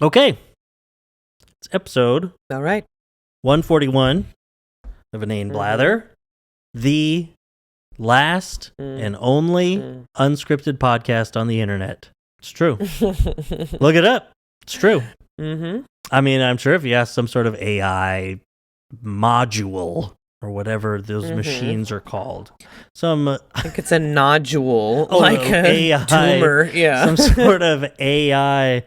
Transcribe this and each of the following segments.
Okay. It's episode All right. 141 of Inane Blather, the last and only unscripted podcast on the internet. It's true. Look it up. It's true. Mm-hmm. I mean, I'm sure if you ask some sort of AI module or whatever those machines are called, I think it's a nodule, like a AI, tumor. Yeah. Some sort of AI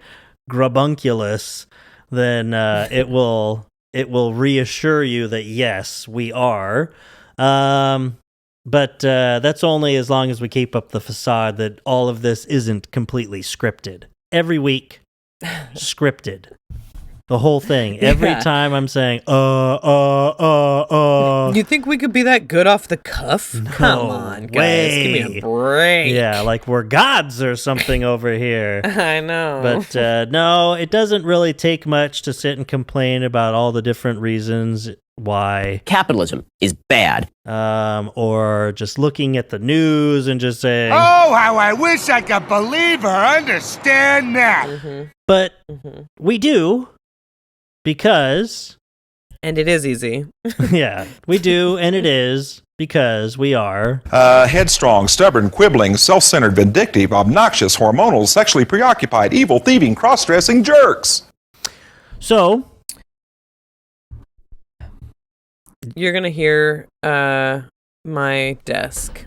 grubunculus, then it will reassure you that yes, we are. But that's only as long as we keep up the facade that all of this isn't completely scripted. Every week, scripted. The whole thing. Every time I'm saying, You think we could be that good off the cuff? No Come on, guys. way. Give me a break. Yeah, like we're gods or something over here. I know. But no, it doesn't really take much to sit and complain about all the different reasons why capitalism is bad. Or just looking at the news and just saying, oh, how I wish I could believe or understand that. But we do, because... And it is easy. Yeah, we do, and it is, because we are... headstrong, stubborn, quibbling, self-centered, vindictive, obnoxious, hormonal, sexually preoccupied, evil, thieving, cross-dressing jerks. So... You're going to hear my desk.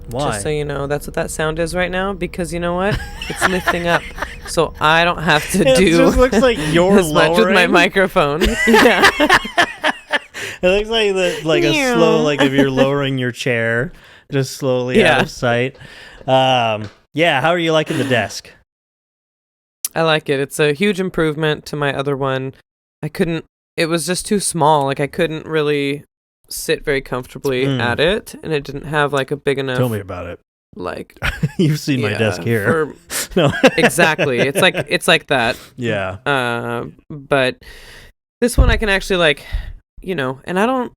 Why? Just so you know, that's what that sound is right now, because you know what? It's lifting up. So I don't have to It do just looks like you're as much with my microphone. Yeah. It looks like a slow, like if you're lowering your chair, just slowly out of sight. Yeah, how are you liking the desk? I like it. It's a huge improvement to my other one. It was just too small. Like I couldn't really sit very comfortably at it, and it didn't have like a big enough... Tell me about it. Like... You've seen my desk here. No. Exactly. It's like that. Yeah. But this one I can actually like, and I don't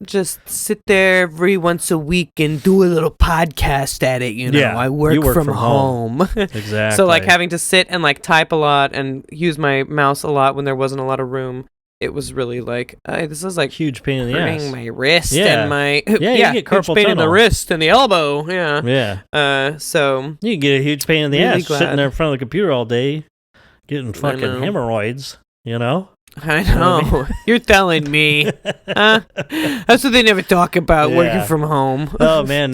just sit there every once a week and do a little podcast at it, Yeah, I work from home. Exactly. So like having to sit and like type a lot and use my mouse a lot when there wasn't a lot of room, it was really like, this is like huge pain in the ass. hurting my wrist You and my get carpal huge pain in the tunnel. wrist and the elbow. Yeah. Yeah. So you can get a huge pain in the really ass sitting there in front of the computer all day, getting I fucking know. hemorrhoids. You know. I know. You're telling me. Huh? That's what they never talk about, working from home. Oh, man.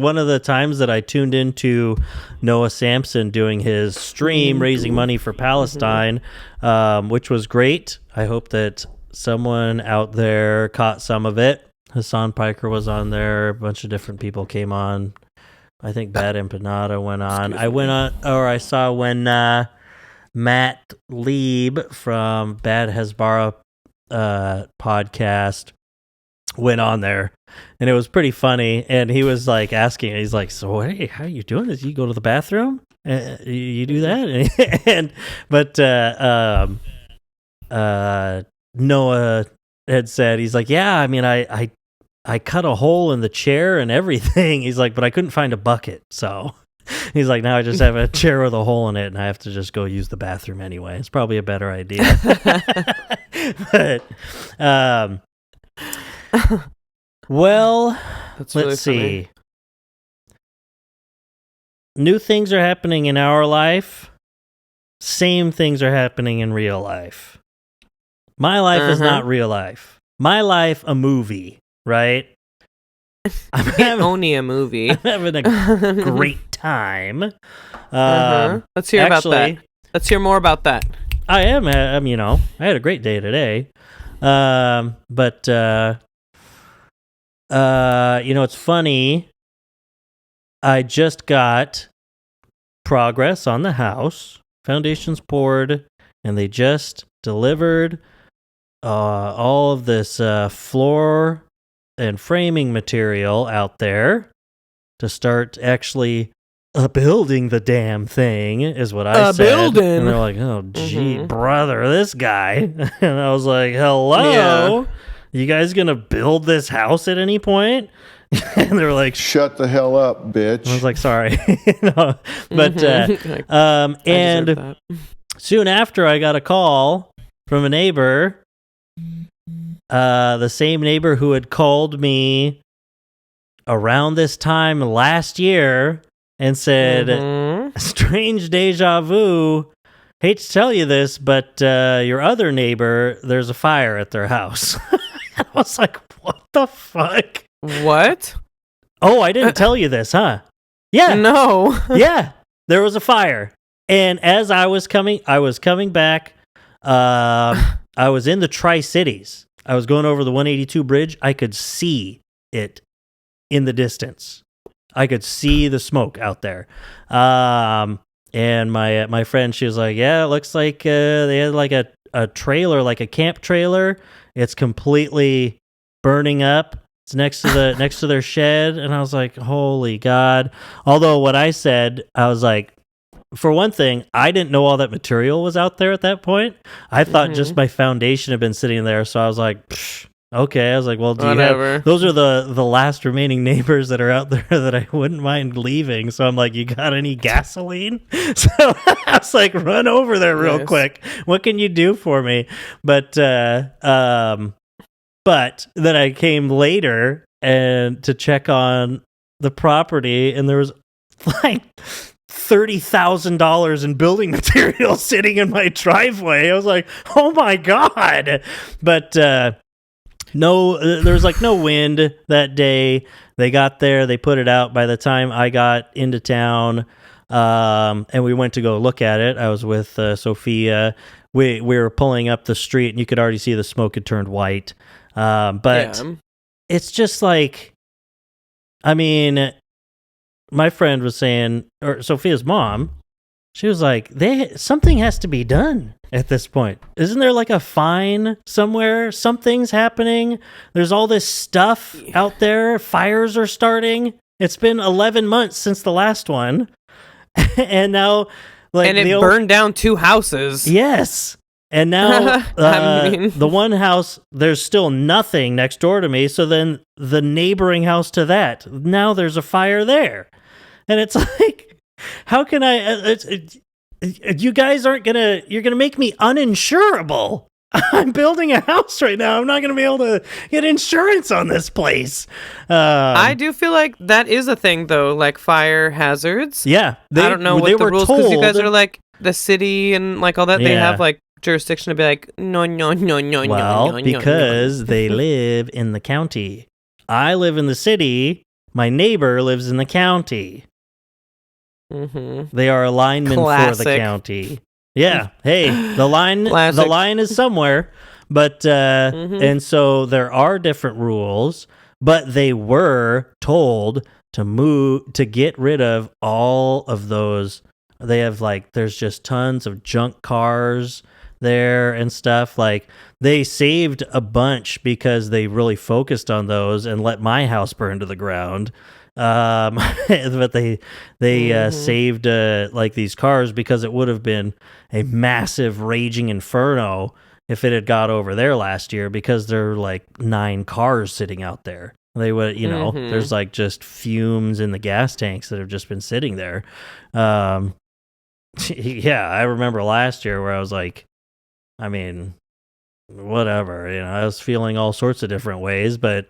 One of the times that I tuned into Noah Sampson doing his stream raising money for Palestine, which was great. I hope that someone out there caught some of it. Hassan Piker was on there. A bunch of different people came on. I think Bad Empanada went on. I saw when... Matt Lieb from Bad Hezbollah podcast went on there, and it was pretty funny. And he was like asking, he's like, "So hey, how are you doing this? You go to the bathroom? You do that?" But Noah had said, he's like, "Yeah, I mean, I cut a hole in the chair and everything." He's like, "But I couldn't find a bucket, so." He's like, now I just have a chair with a hole in it, and I have to just go use the bathroom anyway. It's probably a better idea. But, well, That's really let's see. funny. New things are happening in our life. Same things are happening in real life. My life is not real life. My life, a movie, right? Only a movie. I'm having a great time. Let's hear about that. Let's hear more about that. I am. I had a great day today. But it's funny. I just got progress on the house. Foundations poured, and they just delivered all of this floor and framing material out there to start actually building the damn thing, is what I said. Building. And they're like, "Oh, gee, brother, this guy." And I was like, "Hello? You guys gonna build this house at any point?" And they were like, "Shut the hell up, bitch." I was like, "Sorry." But, and soon after, I got a call from a neighbor, the same neighbor who had called me around this time last year and said, strange deja vu. Hate to tell you this, but your other neighbor, there's a fire at their house. I was like, what the fuck? What? Oh, I didn't tell you this, huh? Yeah. No. Yeah, there was a fire. And as I was coming back, I was in the Tri-Cities. I was going over the 182 bridge. I could see it in the distance. I could see the smoke out there. And my friend, she was like, yeah, it looks like they had like a trailer, like a camp trailer. It's completely burning up. It's next to their shed. And I was like, holy God. Although what I said, I was like, for one thing, I didn't know all that material was out there at that point. I thought just my foundation had been sitting there. So I was like, okay. I was like, well, those are the last remaining neighbors that are out there that I wouldn't mind leaving. So I'm like, you got any gasoline? So I was like, run over there real quick. What can you do for me? But then I came later and to check on the property, and there was like $30,000 in building materials sitting in my driveway. I was like, oh my God. But no, there was like no wind that day. They got there, they put it out. By the time I got into town, and we went to go look at it, I was with Sophia. We were pulling up the street, and you could already see the smoke had turned white. But it's just like, I mean, my friend was saying, or Sophia's mom, she was like, something has to be done at this point. Isn't there like a fine somewhere? Something's happening. There's all this stuff out there. Fires are starting. It's been 11 months since the last one. And now, like, and it burned down 2 houses. Yes. And now the one house, there's still nothing next door to me. So then the neighboring house to that, now there's a fire there. And it's like, how can you guys you're going to make me uninsurable. I'm building a house right now. I'm not going to be able to get insurance on this place. I do feel like that is a thing, though, like fire hazards. Yeah. I don't know what the rules, because you guys are like the city and like all that. They have like jurisdiction to be like, no. Well, because they live in the county. I live in the city. My neighbor lives in the county. They are a lineman for the county. Yeah. Hey, the line is somewhere. But and so there are different rules, but they were told to get rid of all of those. They have there's just tons of junk cars there and stuff. Like, they saved a bunch because they really focused on those and let my house burn to the ground. But they saved these cars, because it would have been a massive raging inferno if it had got over there last year, because there are like 9 cars sitting out there. They would, there's like just fumes in the gas tanks that have just been sitting there. Yeah, I remember last year where I was like, I mean, whatever, I was feeling all sorts of different ways, but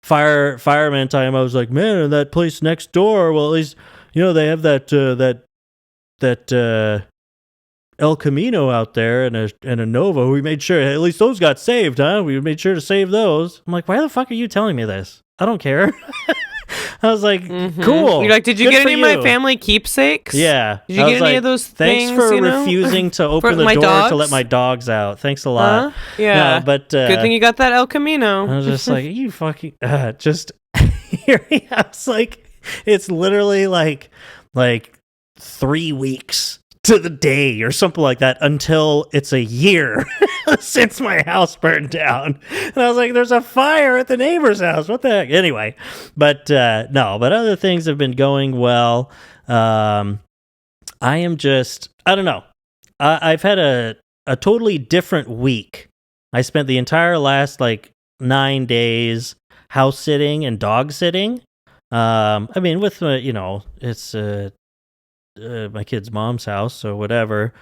fireman time, I was like, man, in that place next door, well, at least, they have that El Camino out there and a Nova. We made sure, at least those got saved, huh? We made sure to save those. I'm like, why the fuck are you telling me this? I don't care. I was like, cool. You're like, did you get any of my family keepsakes? Yeah. Did you get any of those things? Thanks for refusing to open the door dogs? to let my dogs out. Thanks a lot. Yeah. No, but good thing you got that El Camino. I was just like, you fucking just hearing. I was like, it's literally like 3 weeks to the day or something like that until it's a year since my house burned down. And I was like, there's a fire at the neighbor's house. What the heck? Anyway, but no, but other things have been going well. I am just, I don't know. I've had a totally different week. I spent the entire last 9 days house sitting and dog sitting. I mean, with, it's my kid's mom's house, so whatever.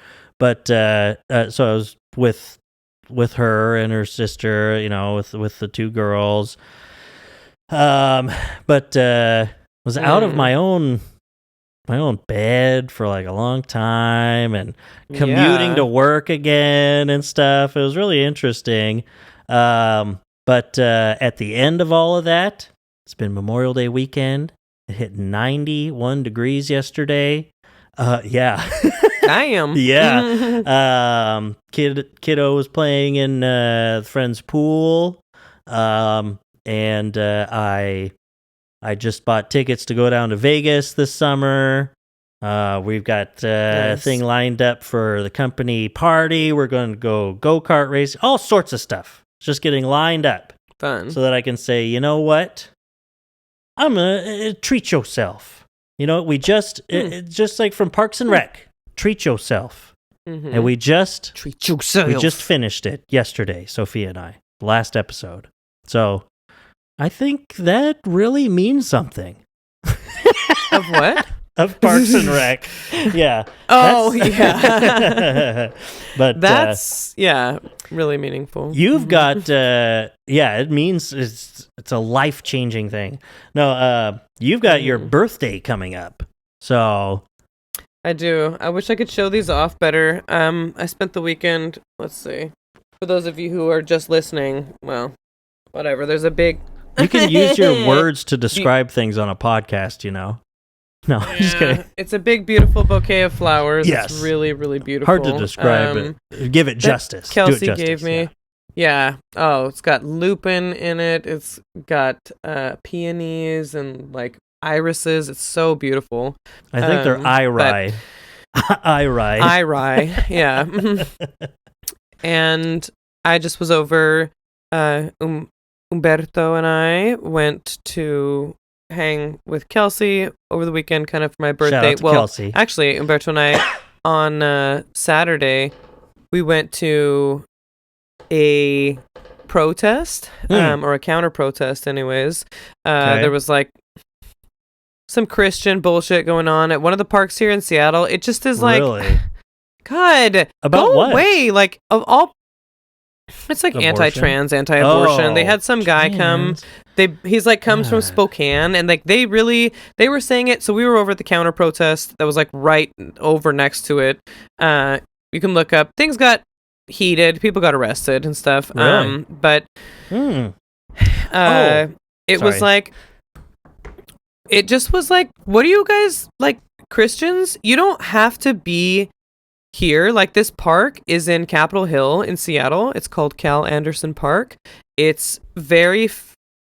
but so I was with her and her sister, with the two girls. But was out of my own bed for like a long time and commuting to work again and stuff. It was really interesting. But at the end of all of that, it's been Memorial Day weekend. It hit 91 degrees yesterday. Yeah. Damn. Yeah. Kiddo was playing in friend's pool. And I just bought tickets to go down to Vegas this summer. We've got a thing lined up for the company party. We're going to go-kart race, all sorts of stuff. Just getting lined up. Fun. So that I can say, you know what? I'm going to treat yourself. We just, it's just like from Parks and Rec, treat yourself. Mm-hmm. And we just treat yourself. We just finished it yesterday, Sophia and I, last episode. So I think that really means something. Of what? Of Parks and Rec. Yeah. Yeah. But that's really meaningful. You've got it means it's a life-changing thing. No, you've got your birthday coming up. So I do. I wish I could show these off better. I spent the weekend, let's see. For those of you who are just listening, well, whatever. There's a big You can use your words to describe things on a podcast, No, I'm just kidding. It's a big, beautiful bouquet of flowers. Yes. It's really, really beautiful. Hard to describe it. Give it justice. Kelsey Do it justice, gave me. Yeah. Oh, it's got lupin in it. It's got peonies and like irises. It's so beautiful. I think they're irie. Irie. Yeah. And I just was over. Umberto and I went to hang with Kelsey over the weekend, kind of for my birthday. Shout out to Kelsey. Actually, Umberto and I on Saturday we went to a protest, or a counter protest, anyways. Okay. There was like some Christian bullshit going on at one of the parks here in Seattle. It just is like, really? God, About go what? away! Like of all. It's like Abortion? anti-trans, anti-abortion. Oh, they had some guy come. He's like comes from Spokane, and like they were saying it. So we were over at the counter protest that was like right over next to it. You can look up. Things got heated. People got arrested and stuff. Really? But it was like, it just was like, what are you guys like, Christians? You don't have to be here. Like, this park is in Capitol Hill in Seattle. It's called Cal Anderson Park. It's very,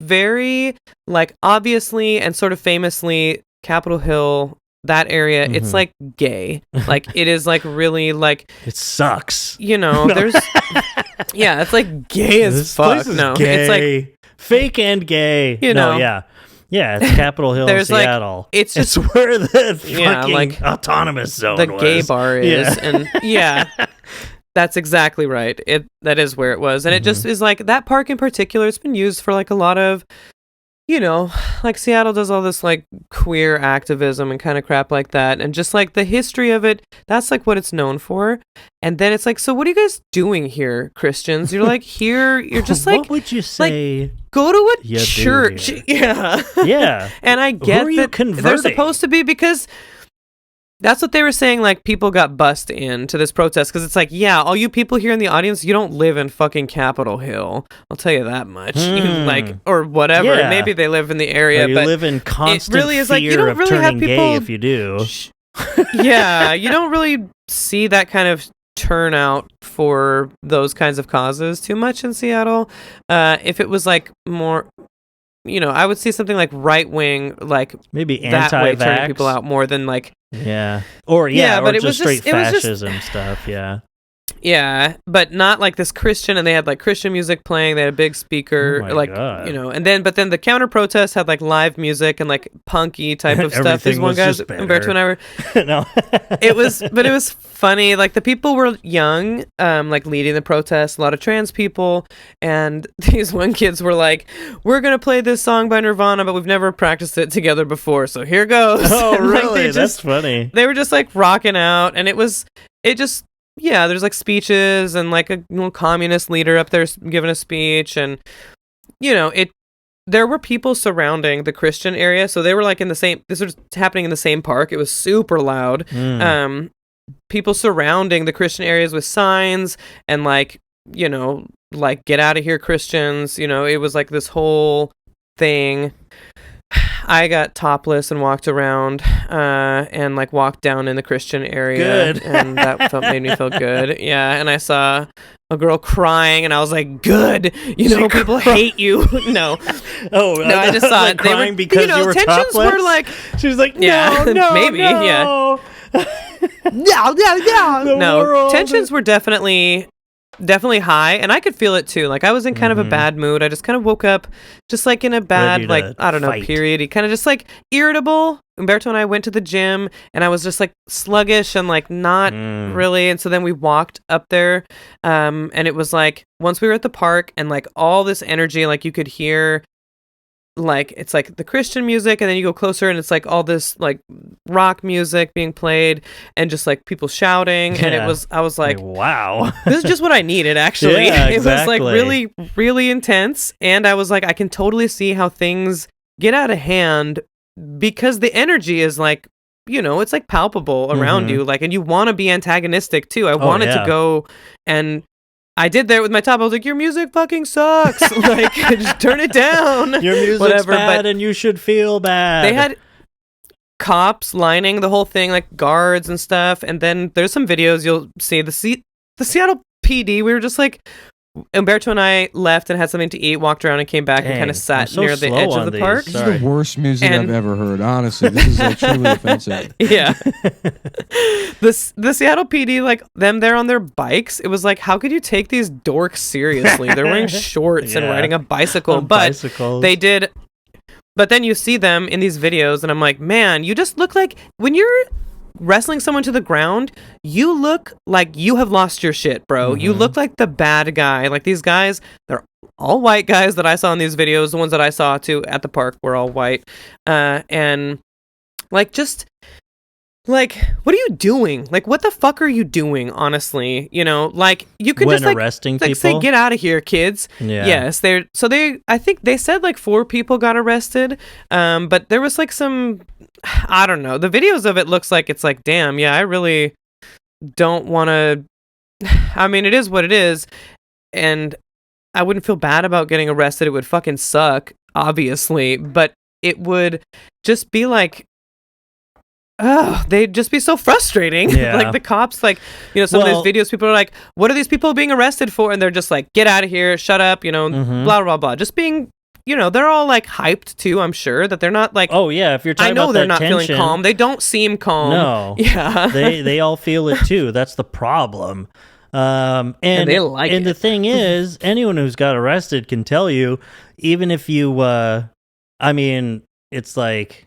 very, like, obviously and sort of famously, Capitol Hill, that area, it's like gay. Like, it is like really like, it sucks. There's yeah, it's like gay as this fuck. Place is No, gay. it's like fake and gay. Yeah, it's Capitol Hill, There's like, Seattle. it's just where the fucking like autonomous zone the was. gay bar is, and that's exactly right. That is where it was, and it just is like that park in particular. It's been used for like a lot of, like Seattle does all this like queer activism and kind of crap like that, and just like the history of it. That's like what it's known for. And then it's like, so what are you guys doing here, Christians? You're like here. You're just like, what would you say? Like, go to a you church. Yeah. Yeah. And I get that they're supposed to be, because that's what they were saying. Like, people got bussed into this protest because it's like, yeah, all you people here in the audience, you don't live in fucking Capitol Hill. I'll tell you that much. Like, or whatever. Yeah. Maybe they live in the area, or you but live in constant it really is fear like, you don't of really turning have people gay if you do. Yeah, you don't really see that kind of turnout for those kinds of causes too much in Seattle. If it was like more, I would see something like right wing, like maybe that way, anti-vax, turning people out more than like or but or it was just straight it was fascism stuff. Yeah, but not like this Christian, and they had like Christian music playing. They had a big speaker, God. and then the counter protest had like live music and like punky type of stuff. These one guys, Umberto and I were, no, it was funny. Like, the people were young, like leading the protest, a lot of trans people, and these one kids were like, "We're gonna play this song by Nirvana, but we've never practiced it together before, so here goes." Oh, and, really? Like, that's funny. They were just like rocking out, and it there's like speeches and like a little communist leader up there giving a speech, and there were people surrounding the Christian area, so they were like this was happening in the same park. It was super loud. People surrounding the Christian areas with signs and like get out of here, Christians. It was like this whole thing. I got topless and walked around and like walked down in the Christian area. Good. And that made me feel good. Yeah, and I saw a girl crying and I was like, good. People hate you. No. Oh, no, I just saw like it. They crying were, because you were tensions topless? were like, she was like, no, yeah, no, maybe, no. yeah. The No, world. tensions were definitely high, and I could feel it too. Like I was in kind of a bad mood. I just kind of woke up just like in a bad, Ready to I don't know, fight. period. Kind of just like irritable. Umberto and I went to the gym and I was just like sluggish and like not really. And so then we walked up there and it was like once we were at the park and like all this energy, like you could hear like it's like the Christian music, and then you go closer and it's like all this like rock music being played and just like people shouting. And I was like, wow, this is just what I needed, actually. Yeah, It was like exactly. really, really intense. And I was like, I can totally see how things get out of hand because the energy is like, it's like palpable around you. Like, and you want to be antagonistic too. I wanted to go, and I did there with my top. I was like, your music fucking sucks. Like, just turn it down. Your music's Whatever, bad but and you should feel bad. they had cops lining the whole thing, like guards and stuff. And then there's some videos you'll see the Seattle PD. We were just like, Umberto and I left and had something to eat, walked around and came back and kind of sat near the edge of the park. This is the worst music I've ever heard. Honestly, this is like truly offensive. Yeah. The Seattle PD, like them there on their bikes, it was like, how could you take these dorks seriously? They're wearing shorts and riding a bicycle. On But bicycles. they did. But then you see them in these videos and I'm like, man, you just look like when you're wrestling someone to the ground, you look like you have lost your shit, bro. You look like the bad guy. Like these guys, they're all white guys that I saw in these videos. The ones that I saw too at the park were all white. And like, just like, what are you doing? Like, what the fuck are you doing? Honestly, like you could when just like arresting like people, say, get out of here, kids. Yeah. Yes, I think they said like 4 people got arrested. But there was like some, I don't know. The videos of it looks like it's like, damn, yeah, I really don't want to. I mean, it is what it is, and I wouldn't feel bad about getting arrested. It would fucking suck, obviously, but it would just be like, oh, they'd just be so frustrating. Yeah. Like the cops, like, some of these videos, people are like, what are these people being arrested for? And they're just like, get out of here, shut up, blah, blah, blah. Just being, they're all like hyped too, I'm sure, that they're not like, oh yeah, if you're talking I know about they're that not tension, feeling calm. They don't seem calm. No. Yeah. they all feel it too. That's the problem. And they like and it. the thing is, anyone who's got arrested can tell you, even if you I mean, it's like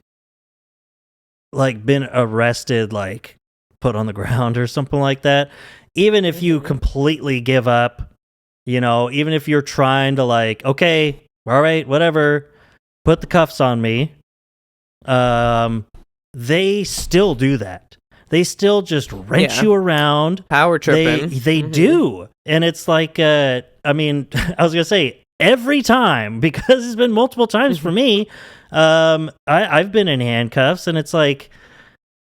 been arrested, like put on the ground or something like that. Even if you completely give up, even if you're trying to like, okay, all right, whatever, put the cuffs on me. They still do that. They still just wrench you around. Power tripping. They do. And it's like, I mean, I was going to say, every time, because it's been multiple times for me, I've been in handcuffs, and it's like,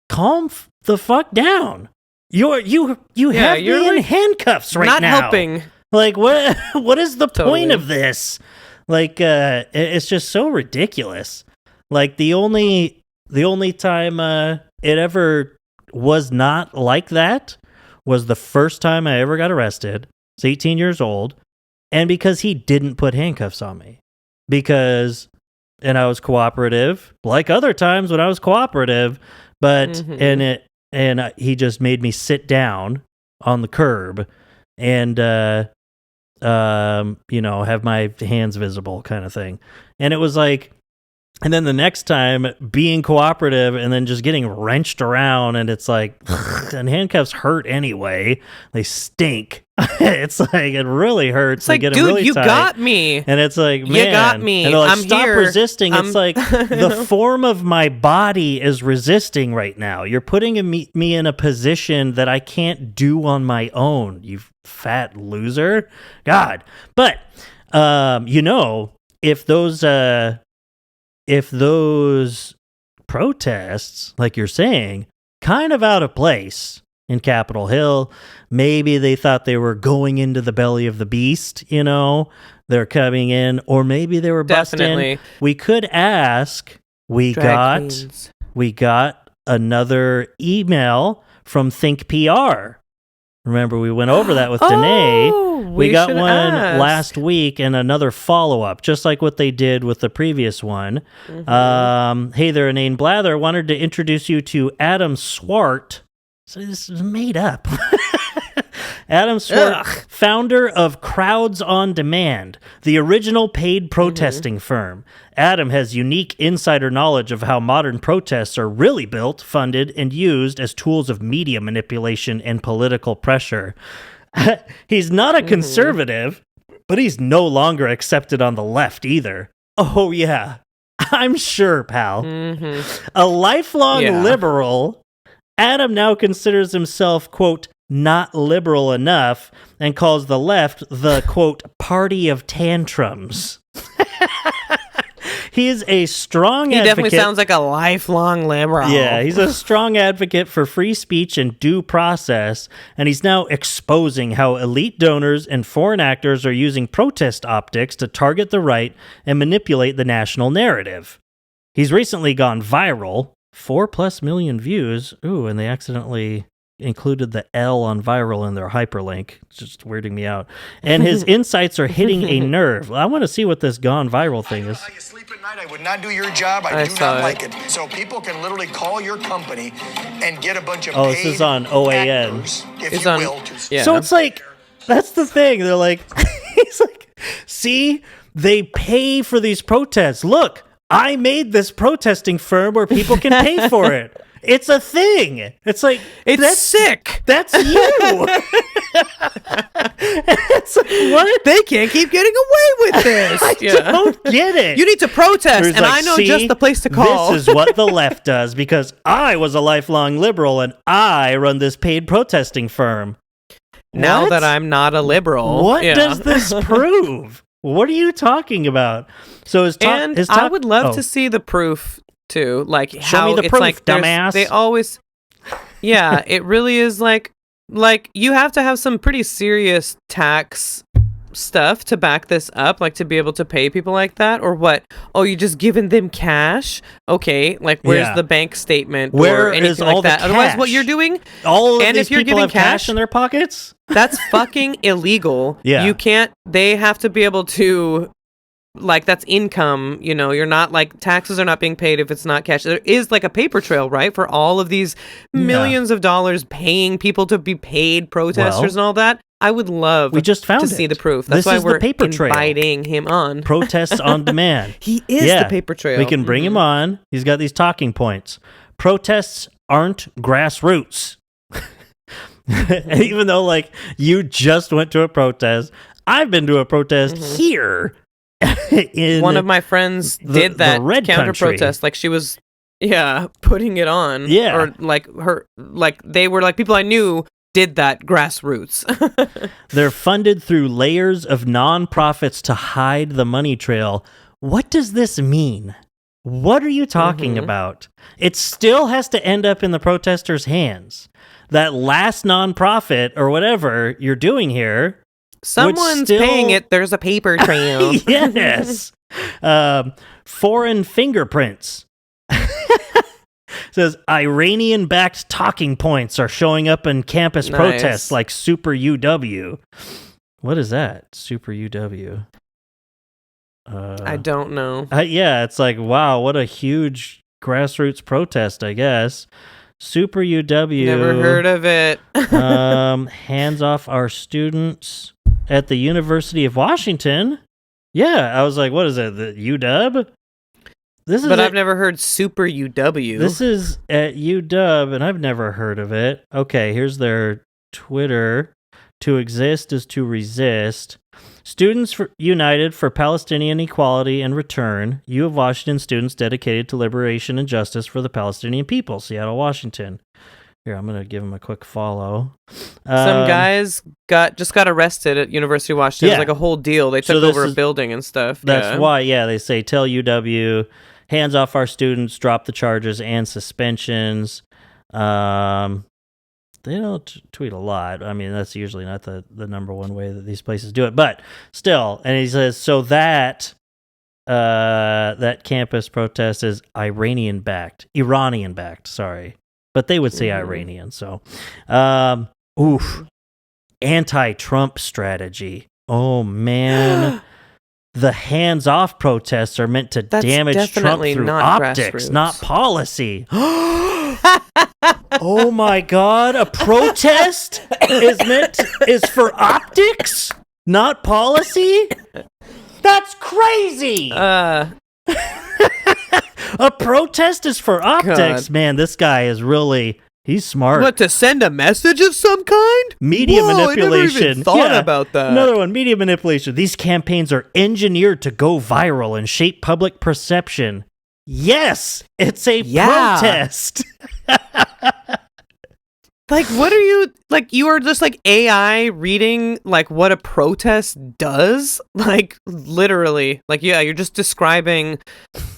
calm the fuck down. You have me in like handcuffs right not now. helping. Like, what is the point Totally. of this? Like, it's just so ridiculous. Like, the only time it ever was not like that was the first time I ever got arrested. I was 18 years old, and because he didn't put handcuffs on me, and I was cooperative, like other times when I was cooperative, but he just made me sit down on the curb and have my hands visible, kind of thing. And it was like, and then the next time being cooperative and then just getting wrenched around, and it's like, and handcuffs hurt anyway. They stink. It's like it really hurts. It's like, they get dude, really you tight. got me. And it's like, man, You got me. And they're like, I'm stop here. resisting. It's like the form of my body is resisting right now. You're putting me in a position that I can't do on my own. You fat loser. God. But if those protests, like you're saying, kind of out of place in Capitol Hill, maybe they thought they were going into the belly of the beast, they're coming in, or maybe they were busting. Definitely. We could ask. We Drag got another email from Think PR. Remember, we went over that with Danae. We got one last week and another follow-up, just like what they did with the previous one. Mm-hmm. Hey there, Inane Blather. Wanted to introduce you to Adam Swart. So this is made up. Adam Swart, founder of Crowds on Demand, the original paid protesting firm. Adam has unique insider knowledge of how modern protests are really built, funded, and used as tools of media manipulation and political pressure. He's not a conservative, but he's no longer accepted on the left either. Oh, yeah. I'm sure, pal. A lifelong liberal, Adam now considers himself, quote, not liberal enough, and calls the left the, quote, party of tantrums. He is a strong advocate. He definitely sounds like a lifelong liberal. Yeah, he's a strong advocate for free speech and due process, and he's now exposing how elite donors and foreign actors are using protest optics to target the right and manipulate the national narrative. He's recently gone viral, 4+ million views. Ooh, and they accidentally included the L on viral in their hyperlink. It's just weirding me out. And his insights are hitting a nerve. I want to see what this gone viral thing is. How you sleep at night. I would not do your job. I do not like it. So people can literally call your company and get a bunch of paid this is on OAN. actors, if you will. So it's like, that's the thing. They're like, he's like, see, they pay for these protests. Look, I made this protesting firm where people can pay for it. It's a thing. It's like, that's sick. That's you. It's like, what? They can't keep getting away with this. I don't get it. You need to protest, and like, I know just the place to call. This is what the left does because I was a lifelong liberal and I run this paid protesting firm. Now that I'm not a liberal. What does this prove? What are you talking about? So I would love to see the proof too, like show how me the it's proof, like dumbass. They always, it really is like you have to have some pretty serious tax stuff to back this up, like to be able to pay people like that, or what? Oh, you just giving them cash? Okay, like where's the bank statement? Where or anything is all like that? the cash? Otherwise, what you're doing? All of and these if you're people giving have cash in their pockets. That's fucking illegal. Yeah, you can't. They have to be able to. Like, that's income, you're not like, taxes are not being paid if it's not cash. There is like a paper trail, right? For all of these millions of dollars paying people to be paid protesters and all that. I would love to see the proof. That's why we're inviting him on. Protests on demand. He is the paper trail. We can bring him on. He's got these talking points. Protests aren't grassroots. Even though, like, you just went to a protest. I've been to a protest here. One of my friends did that counter protest, like she was putting it on, or like they were like people I knew did that grassroots. They're funded through layers of nonprofits to hide the money trail. What does this mean? What are you talking about? It still has to end up in the protesters' hands. That last nonprofit or whatever you're doing here, someone's paying it. There's a paper trail. Yes. Foreign fingerprints. Says Iranian-backed talking points are showing up in campus protests like Super UW. What is that? Super UW. I don't know. It's like, wow, what a huge grassroots protest, I guess. Super UW. Never heard of it. Hands off our students at the University of Washington. Yeah, I was like, what is it? The UW? I've never heard Super UW. This is at UW, and I've never heard of it. Okay, here's their Twitter. To exist is to resist. Students United for Palestinian Equality and Return. U of Washington students dedicated to liberation and justice for the Palestinian people. Seattle, Washington. Here, I'm going to give him a quick follow. Some guys just got arrested at University of Washington. It was like a whole deal. They took over a building and stuff. That's why, they say, tell UW, hands off our students, drop the charges and suspensions. They don't tweet a lot. I mean, that's usually not the number one way that these places do it. But still, and he says, so that campus protest is Iranian-backed, sorry. But they would say Iranian, so. Anti-Trump strategy. Oh, man. The hands-off protests are meant to damage Trump through optics, not policy. Oh my God! A protest is for optics, not policy. That's crazy. A protest is for optics. God. Man, this guy is he's smart. What, to send a message of some kind? Media manipulation. I never even thought about that. Another one, media manipulation. These campaigns are engineered to go viral and shape public perception. Yes, it's a protest. Like, what are you, like, you are just like AI reading like what a protest does? Like, literally, like, yeah, you're just describing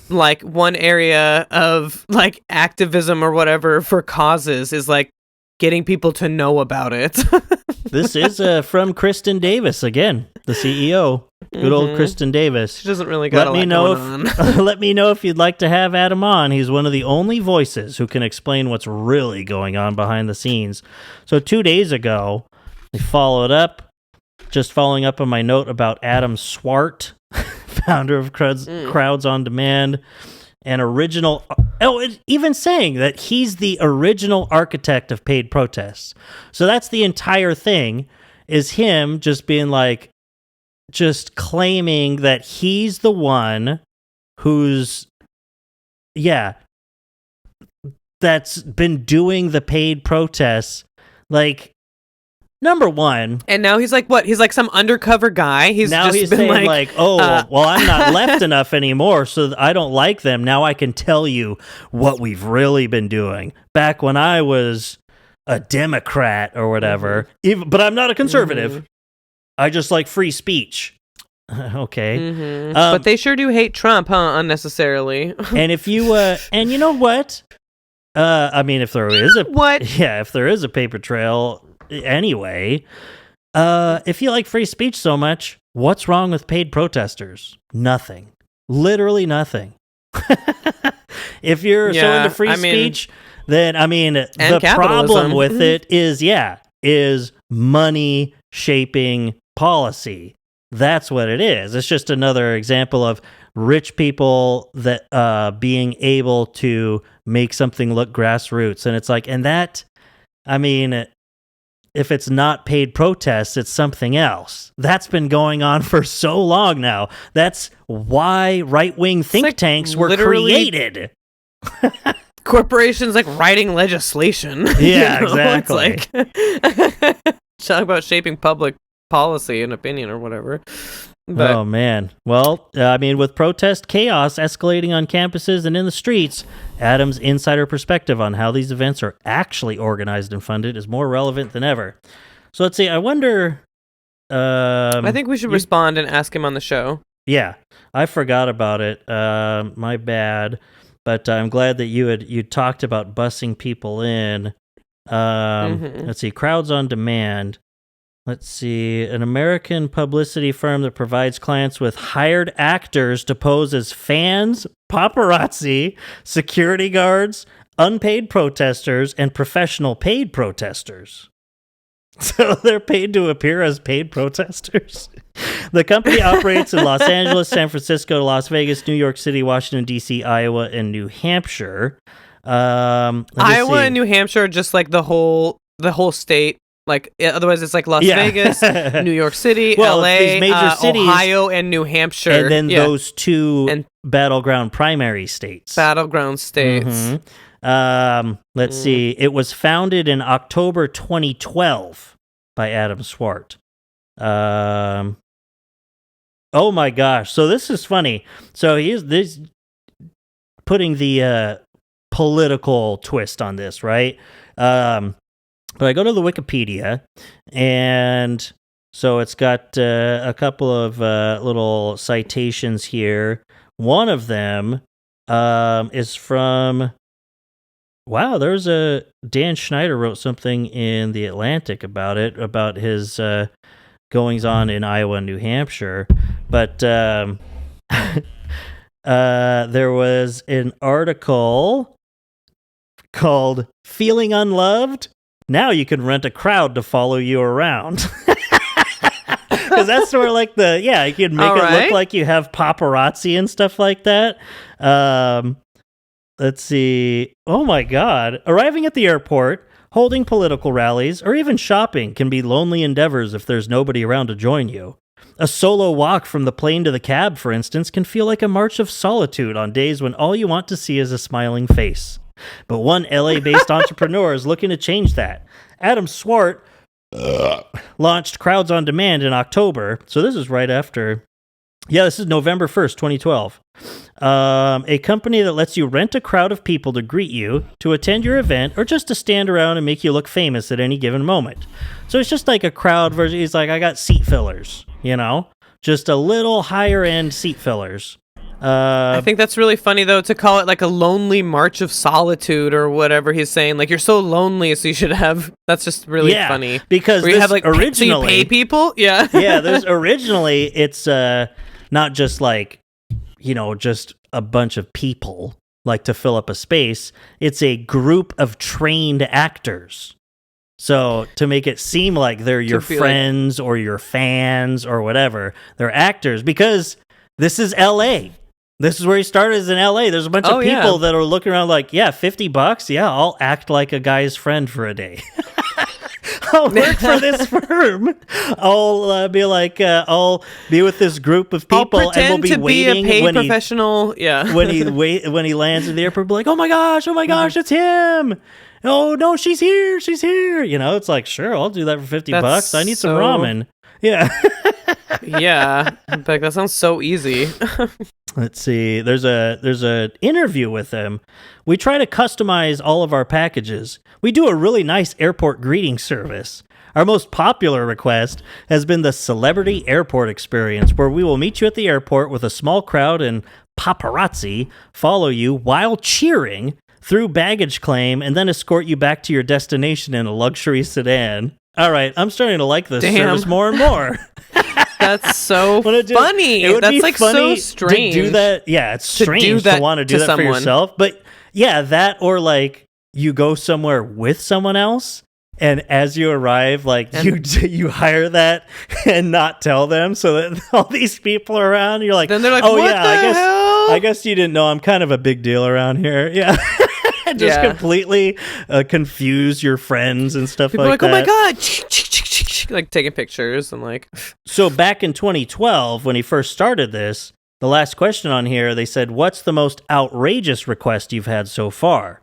like one area of like activism or whatever for causes is like getting people to know about it. This is from Kristen Davis again, the CEO. Good old Kristen Davis. She doesn't really got going on. Let me know if you'd like to have Adam on. He's one of the only voices who can explain what's really going on behind the scenes. So 2 days ago, we followed up, just following up on my note about Adam Swart, founder of Crowds on Demand, and original... even saying that he's the original architect of paid protests. So that's the entire thing, is him just being like, just claiming that he's the one who's, that's been doing the paid protests. Like, number one. And now he's like, what? He's like some undercover guy. He's been saying like, well, I'm not left enough anymore, so I don't like them. Now I can tell you what we've really been doing. Back when I was a Democrat or whatever, but I'm not a conservative. I just like free speech. Okay. But they sure do hate Trump, huh? Unnecessarily. And if you, and you know what? I mean, if there is a... What? Yeah, if there is a paper trail anyway, if you like free speech so much, what's wrong with paid protesters? Nothing. Literally nothing. If you're so into free speech, then, I mean, the problem with it is money shaping policy. That's what it is. It's just another example of rich people that being able to make something look grassroots. And it's like, and that, I mean, if it's not paid protests, it's something else. That's been going on for so long now. That's why right-wing think tanks were created. Corporations like writing legislation. Yeah, exactly. It's like talk about shaping public policy and opinion or whatever. But, oh, man. Well, I mean, with protest chaos escalating on campuses and in the streets, Adam's insider perspective on how these events are actually organized and funded is more relevant than ever. So let's see. I wonder... I think we should respond and ask him on the show. Yeah. I forgot about it. My bad. But I'm glad that you talked about bussing people in. Let's see. Crowds on Demand. Let's see, an American publicity firm that provides clients with hired actors to pose as fans, paparazzi, security guards, unpaid protesters, and professional paid protesters. So they're paid to appear as paid protesters. The company operates in Los Angeles, San Francisco, Las Vegas, New York City, Washington, D.C., Iowa, and New Hampshire. Iowa and New Hampshire are just like the whole state. Like, otherwise it's like Las Vegas, New York City, LA, these major cities, Ohio, and New Hampshire. And then those two battleground primary states. Battleground states. Let's see. It was founded in October 2012. by Adam Swart. Oh my gosh. So this is funny. So this putting the political twist on this, right? But I go to the Wikipedia, and so it's got a couple of little citations here. One of them is from, wow, there's a, Dan Schneider wrote something in The Atlantic about it, about his goings on in Iowa and New Hampshire. But there was an article called Feeling Unloved? Now you can rent a crowd to follow you around. Because that's sort of like you can make it look like you have paparazzi and stuff like that. Let's see. Oh my God. Arriving at the airport, holding political rallies, or even shopping can be lonely endeavors if there's nobody around to join you. A solo walk from the plane to the cab, for instance, can feel like a march of solitude on days when all you want to see is a smiling face. But one LA-based entrepreneur is looking to change that. Adam Swart launched Crowds on Demand in October. So this is right after. Yeah, this is November 1st, 2012. A company that lets you rent a crowd of people to greet you, to attend your event, or just to stand around and make you look famous at any given moment. So it's just like a crowd version. He's like, I got seat fillers, just a little higher end seat fillers. I think that's really funny, though, to call it like a lonely march of solitude or whatever he's saying. Like, you're so lonely, so you should have. That's just really funny. Because you have like originally, so you pay people. Yeah, yeah. There's originally it's not just like just a bunch of people like to fill up a space. It's a group of trained actors. So to make it seem like they're your friends or your fans or whatever, they're actors because this is L.A. This is where he started, is in L.A. There's a bunch of people that are looking around like, yeah, $50? Yeah, I'll act like a guy's friend for a day. I'll work for this firm. I'll be like, I'll be with this group of people, and we'll be waiting be a paid professional. when he lands in the airport. Be like, oh my gosh, it's him. Oh no, she's here. It's like, sure, I'll do that for $50. I need some ramen. Yeah. Yeah, like that sounds so easy. Let's see. There's a interview with them. We try to customize all of our packages. We do a really nice airport greeting service. Our most popular request has been the Celebrity Airport Experience, where we will meet you at the airport with a small crowd and paparazzi follow you while cheering through baggage claim and then escort you back to your destination in a luxury sedan. All right, I'm starting to like this service more and more. That's so funny. That's like so strange. To do that. Yeah, it's strange to want to do that for yourself. But yeah, that or like you go somewhere with someone else, and as you arrive, like you hire that and not tell them, so that all these people are around. You're like, then they're like, oh yeah, I guess you didn't know I'm kind of a big deal around here. Yeah. Just completely confuse your friends and stuff people like that. People are like, oh my God. Like taking pictures and like. So back in 2012, when he first started this, the last question on here, they said, what's the most outrageous request you've had so far?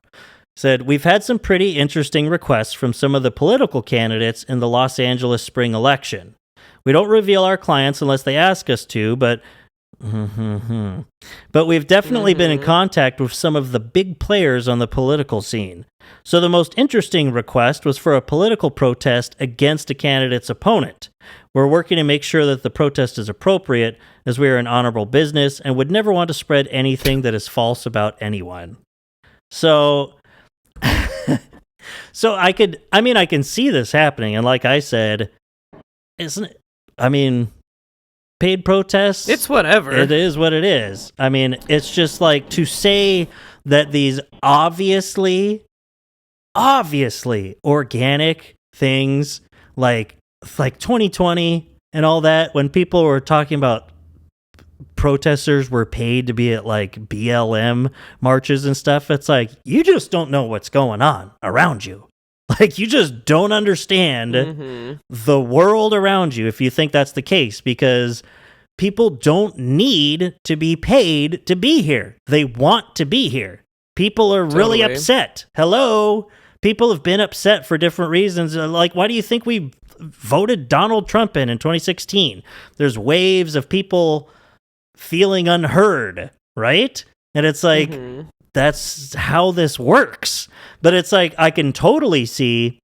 Said, we've had some pretty interesting requests from some of the political candidates in the Los Angeles spring election. We don't reveal our clients unless they ask us to, but we've definitely been in contact with some of the big players on the political scene. So the most interesting request was for a political protest against a candidate's opponent. We're working to make sure that the protest is appropriate, as we are an honorable business and would never want to spread anything that is false about anyone. So I can see this happening, and like I said, paid protests, it's whatever. It is what it is. I mean, it's just like to say that these obviously organic things like 2020 and all that, when people were talking about protesters were paid to be at like BLM marches and stuff, it's like, you just don't know what's going on around you. Like, you just don't understand the world around you if you think that's the case, because people don't need to be paid to be here. They want to be here. People are really upset. Hello? People have been upset for different reasons. Like, why do you think we voted Donald Trump in 2016. There's waves of people feeling unheard, right? And it's like, that's how this works. But it's like, I can totally see,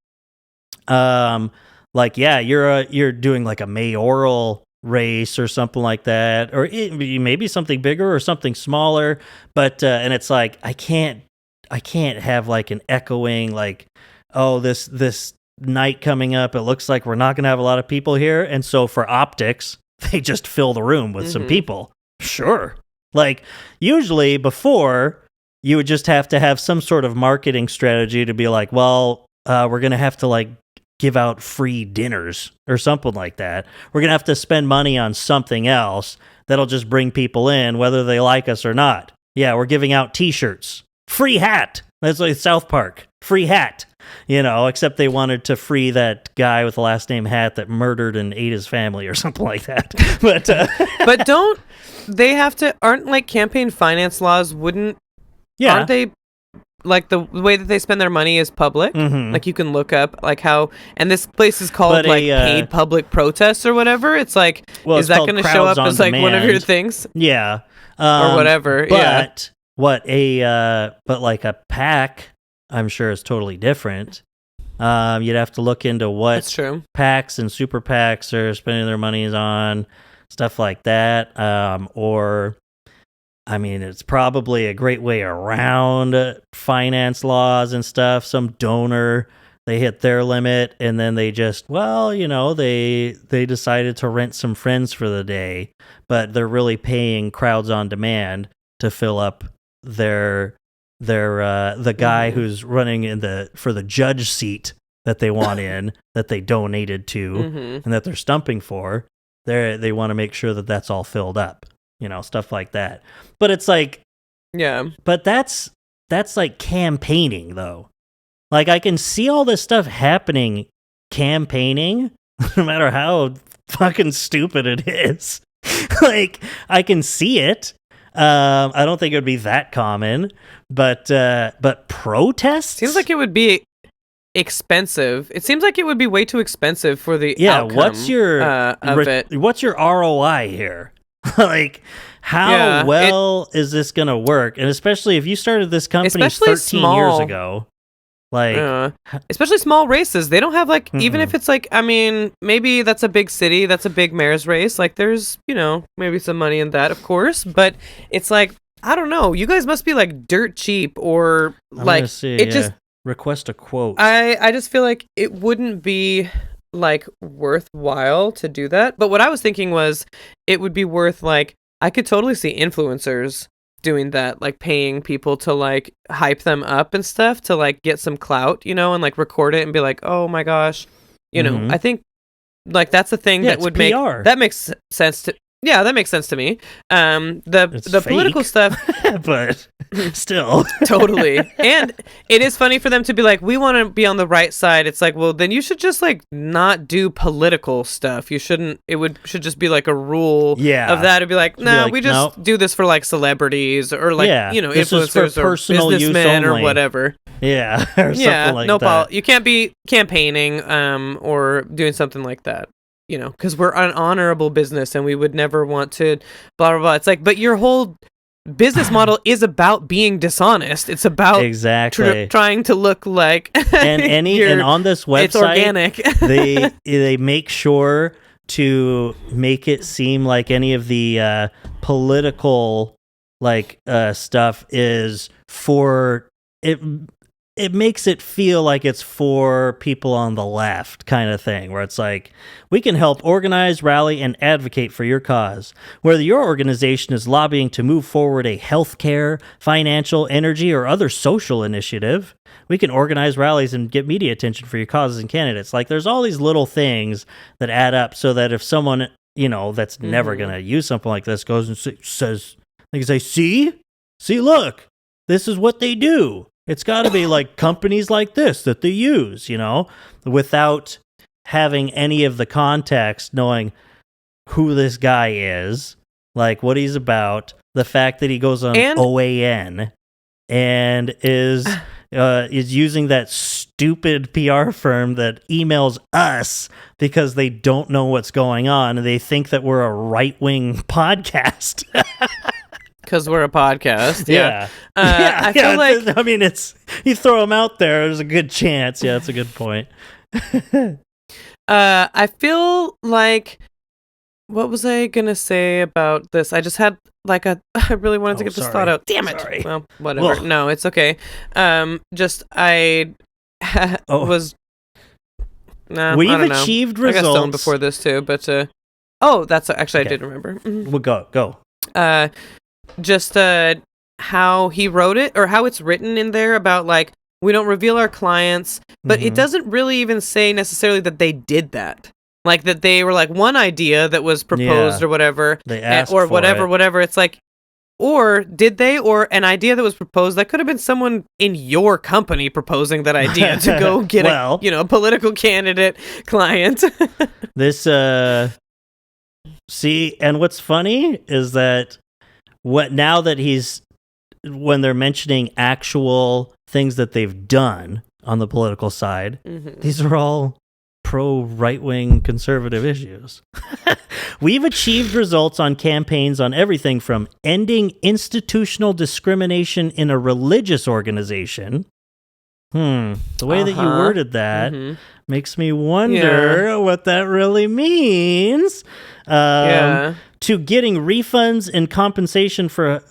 like, yeah, you're doing like a mayoral race or something like that, or maybe something bigger or something smaller, but and it's like I can't have like an echoing like, oh, this night coming up, it looks like we're not gonna have a lot of people here, and so for optics they just fill the room with some people. Sure. Like usually before, you would just have to have some sort of marketing strategy to be like, well, we're gonna have to like give out free dinners or something like that. We're going to have to spend money on something else that'll just bring people in, whether they like us or not. Yeah, we're giving out t-shirts. Free hat. That's like South Park. Free hat. You know, except they wanted to free that guy with the last name Hat that murdered and ate his family or something like that. But but don't they have to, aren't like campaign finance laws aren't they, like the way that they spend their money is public. Like you can look up like how, and this place is called paid public protests or whatever. It's like, is that going to show up as like one of your things? Yeah. Or whatever. But but like a PAC, I'm sure is totally different. You'd have to look into what That's true. PACs and super PACs are spending their monies on, stuff like that. Or I mean, it's probably a great way around finance laws and stuff. Some donor, they hit their limit, and then they just, well, you know, they decided to rent some friends for the day, but they're really paying crowds on demand to fill up the guy who's running for the judge seat that they want in, that they donated to, and that they're stumping for. They want to make sure that that's all filled up. You know, stuff like that. But it's like, yeah. But that's like campaigning, though. Like, I can see all this stuff happening, campaigning, no matter how fucking stupid it is. Like, I can see it. I don't think it would be that common, but protests? Seems like it would be expensive. It seems like it would be way too expensive for the outcome what's your what's your ROI here? Like, how is this going to work? And especially if you started this company 13 years ago. Like, especially small races. They don't have, like, even if it's, like, I mean, maybe that's a big city. That's a big mayor's race. Like, there's, you know, maybe some money in that, of course. But it's like, I don't know. You guys must be, like, dirt cheap or, like, just... Request a quote. I just feel like it wouldn't be... like worthwhile to do that. But what I was thinking was it would be worth, like, I could totally see influencers doing that, like paying people to like hype them up and stuff to like get some clout, you know, and like record it and be like, oh my gosh, you know. I think like that's the thing that would PR. That makes sense to that makes sense to me. The political stuff, but still totally. And it is funny for them to be like, we want to be on the right side. It's like, well, then you should just like not do political stuff. You shouldn't. Should just be like a rule of that. It'd be like, nah, we just do this for like celebrities or like you know, influencers or businessmen or whatever. Yeah, or something like that. You can't be campaigning or doing something like that. You know, because we're an honorable business and we would never want to blah, blah, blah. It's like, but your whole business model is about being dishonest. It's about trying to look like and on this website, it's organic. they make sure to make it seem like any of the political like stuff is for it. It makes it feel like it's for people on the left kind of thing, where it's like, we can help organize, rally, and advocate for your cause. Whether your organization is lobbying to move forward a healthcare, financial, energy, or other social initiative, we can organize rallies and get media attention for your causes and candidates. Like, there's all these little things that add up so that if someone, you know, that's never going to use something like this goes and says, they can say, see, look, this is what they do. It's got to be like companies like this that they use, you know, without having any of the context, knowing who this guy is, like what he's about, the fact that he goes on OAN and is is using that stupid PR firm that emails us because they don't know what's going on and they think that we're a right-wing podcast. Because we're a podcast. Yeah. I feel like... I mean, it's you throw them out there, there's a good chance. Yeah, that's a good point. I feel like... What was I going to say about this? I just had like I really wanted to get this thought out. Damn it. Sorry. Well, whatever. Ugh. No, it's okay. I was... Nah, We've I don't know. achieved I results. got stoned before this too, but... that's actually Okay. I did remember. Mhm. Well, go. Just how he wrote it, or how it's written in there about like, we don't reveal our clients, but it doesn't really even say necessarily that they did that. Like that they were like one idea that was proposed or whatever, They asked or for whatever, it. whatever. It's like, or did they, or an idea that was proposed that could have been someone in your company proposing that idea to go get a political candidate client. This see, and what's funny is that now that when they're mentioning actual things that they've done on the political side, these are all pro right-wing conservative issues. We've achieved results on campaigns on everything from ending institutional discrimination in a religious organization. The way that you worded that makes me wonder what that really means. To getting refunds and compensation for,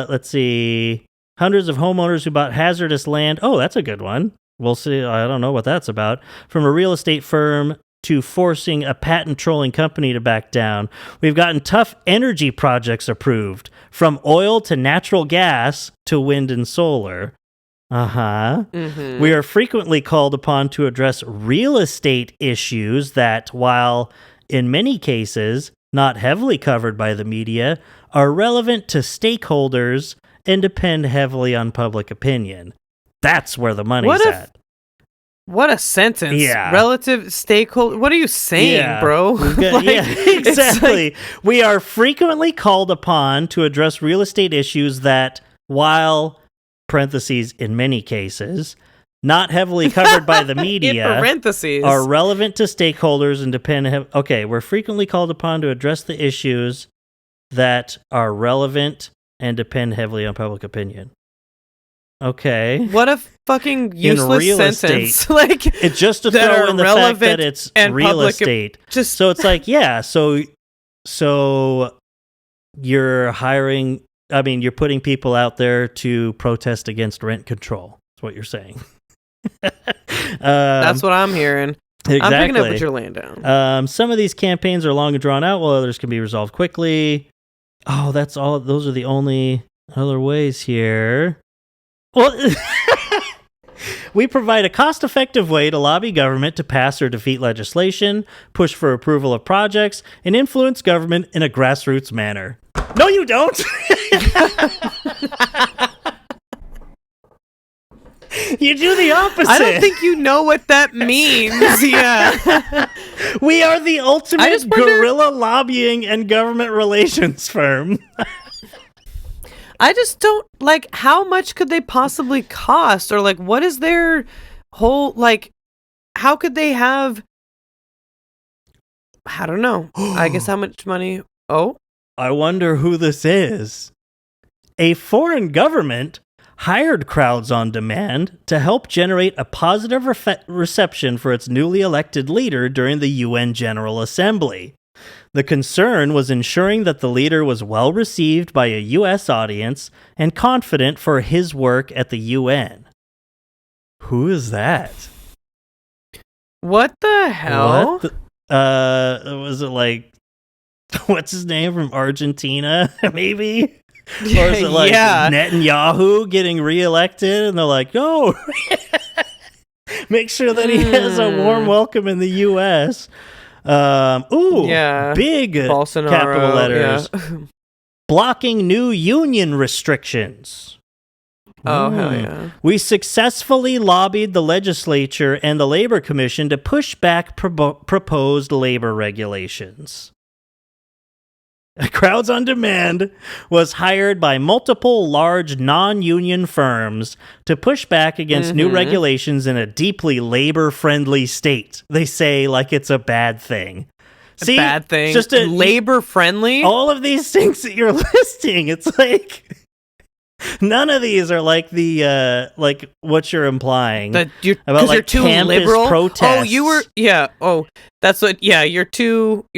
let's see, hundreds of homeowners who bought hazardous land. Oh, that's a good one. We'll see. I don't know what that's about. From a real estate firm to forcing a patent trolling company to back down. We've gotten tough energy projects approved, from oil to natural gas to wind and solar. We are frequently called upon to address real estate issues that, while in many cases not heavily covered by the media, are relevant to stakeholders and depend heavily on public opinion. That's where the money's at. What a sentence. Yeah. Relative stakeholder. What are you saying, bro? Exactly. We are frequently called upon to address real estate issues that, while, parentheses, in many cases, not heavily covered by the media, are relevant to stakeholders and depend... we're frequently called upon to address the issues that are relevant and depend heavily on public opinion. Okay. What a fucking useless sentence. Like, it's just to throw in the fact that it's real estate. So it's like, so you're hiring... I mean, you're putting people out there to protest against rent control. That's what you're saying. That's what I'm hearing. Exactly. I'm picking up with your land down. Some of these campaigns are long and drawn out, while others can be resolved quickly. Oh, that's all. Those are the only other ways here. Well, we provide a cost-effective way to lobby government to pass or defeat legislation, push for approval of projects, and influence government in a grassroots manner. No, you don't. You do the opposite. I don't think you know what that means. Yeah. We are the ultimate guerrilla lobbying and government relations firm. I just don't, like, how much could they possibly cost? Or, like, what is their whole, like, how could they have, I don't know. I guess how much money? Oh? I wonder who this is. A foreign government hired Crowds on Demand to help generate a positive reception for its newly elected leader during the UN General Assembly. The concern was ensuring that the leader was well received by a U.S. audience and confident for his work at the UN. Who is that? What the hell? Was it like, what's his name from Argentina, maybe? Or is it like Netanyahu getting reelected and they're like, oh, make sure that he has a warm welcome in the U.S. Big Bolsonaro, capital letters. Yeah. Blocking new union restrictions. Oh, hell yeah. We successfully lobbied the legislature and the Labor Commission to push back proposed labor regulations. Crowds on Demand was hired by multiple large non-union firms to push back against new regulations in a deeply labor-friendly state. They say like it's a bad thing. See, a bad thing. Just labor-friendly? All of these things that you're listing, it's like... None of these are like the like what you're implying about like you're too campus liberal. protests. Oh, you were that's what. Yeah, you're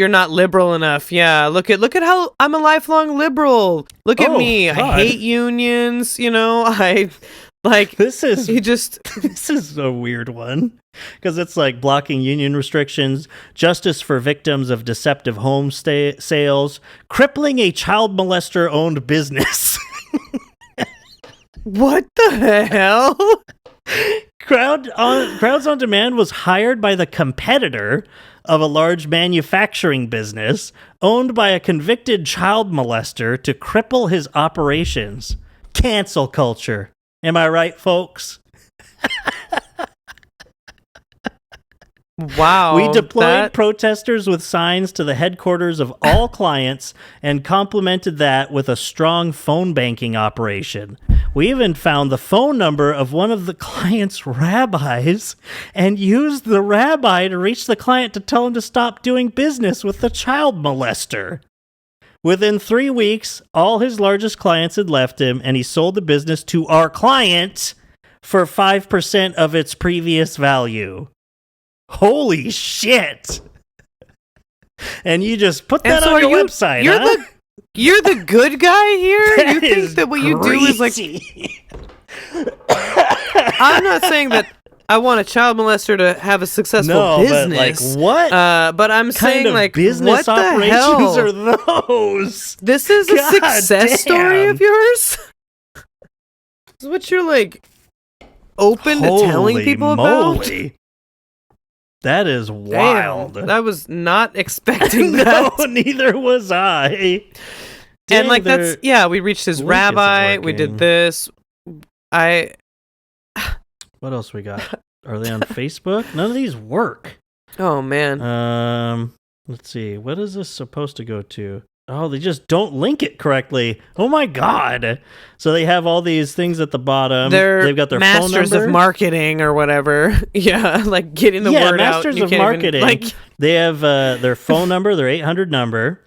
not liberal enough. Yeah, look at how I'm a lifelong liberal. Look at me. God. I hate unions. I like this is this is a weird one because it's like blocking union restrictions, justice for victims of deceptive home sales, crippling a child molester owned business. What the hell? Crowds on Demand was hired by the competitor of a large manufacturing business owned by a convicted child molester to cripple his operations. Cancel culture. Am I right, folks? Wow. We deployed protesters with signs to the headquarters of all clients and complemented that with a strong phone banking operation. We even found the phone number of one of the client's rabbis and used the rabbi to reach the client to tell him to stop doing business with the child molester. Within 3 weeks, all his largest clients had left him, and he sold the business to our client for 5% of its previous value. Holy shit! And you just put that on your website, huh? You're the good guy here? That you think that what you do is like... I'm not saying that I want a child molester to have a successful business. But like what? But I'm saying like business what operations the hell? are those? This is a success story of yours? This is what you're like open to telling people moly. About? That is wild. Damn, I was not expecting that. No, neither was I. And like we reached his rabbi. We did this. What else we got? Are they on Facebook? None of these work. Oh man. Let's see. What is this supposed to go to? Oh, they just don't link it correctly. Oh my god. So they have all these things at the bottom. They've got their masters phone number. Of marketing or whatever. Yeah, like getting the word out. Masters of marketing. They have their phone number, their 800 number,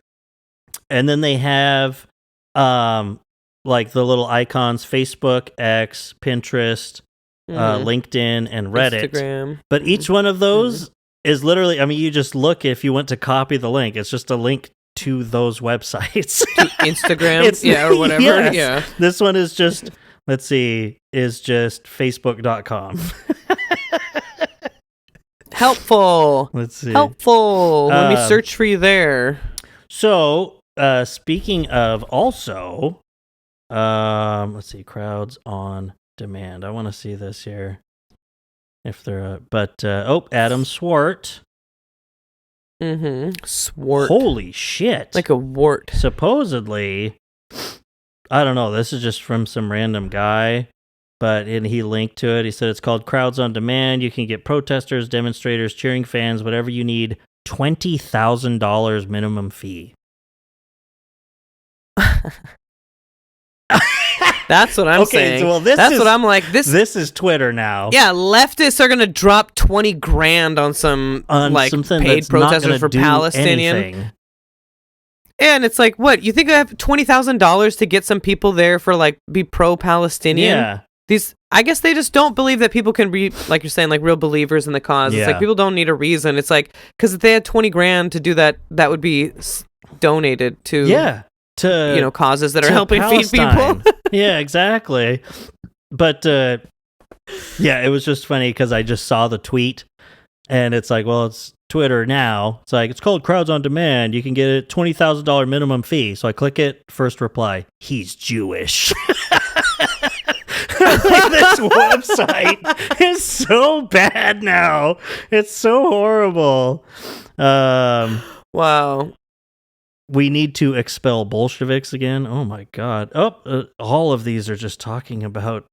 and then they have like the little icons: Facebook, X, Pinterest, LinkedIn, and Reddit. Instagram. But each one of those is literally, I mean, you just look if you want to copy the link. It's just a link to those websites. To Instagram, or whatever. Yes. Yeah. This one is just, let's see, is just facebook.com. Helpful. Let's see. Helpful. Let me search for you there. So, speaking of also, let's see, Crowds on Demand. I want to see this here. If they're, Adam Swart. Swart. Holy shit. Like a wart. Supposedly, I don't know, this is just from some random guy, and he linked to it. He said it's called Crowds on Demand. You can get protesters, demonstrators, cheering fans, whatever you need, $20,000 minimum fee. That's what I'm saying. So, that's what I'm like. This is Twitter now. Yeah, leftists are gonna drop $20,000 on some paid protesters for Palestinian. Anything. And it's like, what? You think I have $20,000 to get some people there for be pro-Palestinian? Yeah. I guess they just don't believe that people can be, like you're saying, like real believers in the cause. Yeah. It's like people don't need a reason. It's like, because if they had $20,000 to do that, that would be donated to causes that are helping Palestine. feed people. Yeah, exactly. But it was just funny because I just saw the tweet, and it's like, well, it's Twitter now. It's like, it's called Crowds on Demand. You can get a $20,000 minimum fee. So I click it. First reply: he's Jewish. This website is so bad now. It's so horrible. Wow. We need to expel Bolsheviks again. Oh my god. All of these are just talking about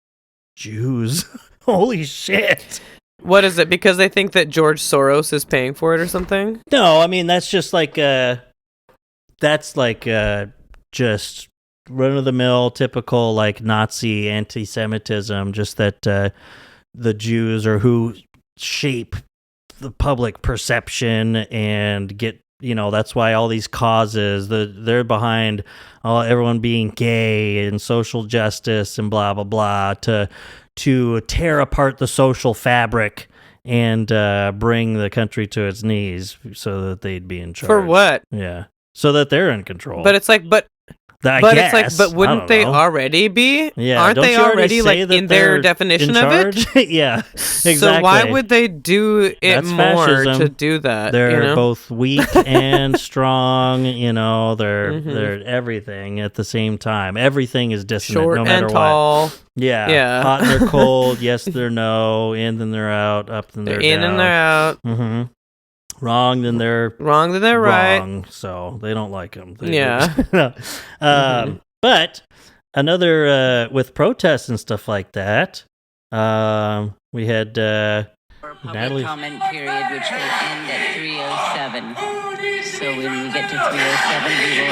Jews. Holy shit. What is it? Because they think that George Soros is paying for it or something? No, I mean, that's just like that's like just run-of-the-mill, typical like Nazi anti-Semitism, just that the Jews are who shape the public perception and get, that's why all these causes, they're behind everyone being gay and social justice and blah, blah, blah, to tear apart the social fabric and bring the country to its knees so that they'd be in charge. For what? Yeah. So that they're in control. But it's like, but wouldn't they already be? Yeah, aren't they already like in their definition of it? Yeah, exactly. So why would they do it That's more fascism. to do that? They're both weak and strong. They're everything at the same time. Everything is dissonant, short no matter and tall. what. Yeah, hot and they're cold. Yes, they're no. In then they're out. Up then they're down. In and they're out. Mm-hmm. Wrong, then they're right. So they don't like them. Yeah. But another with protests and stuff like that. We had public comment period, which will end at 3:07. So when we get to 3:07, we will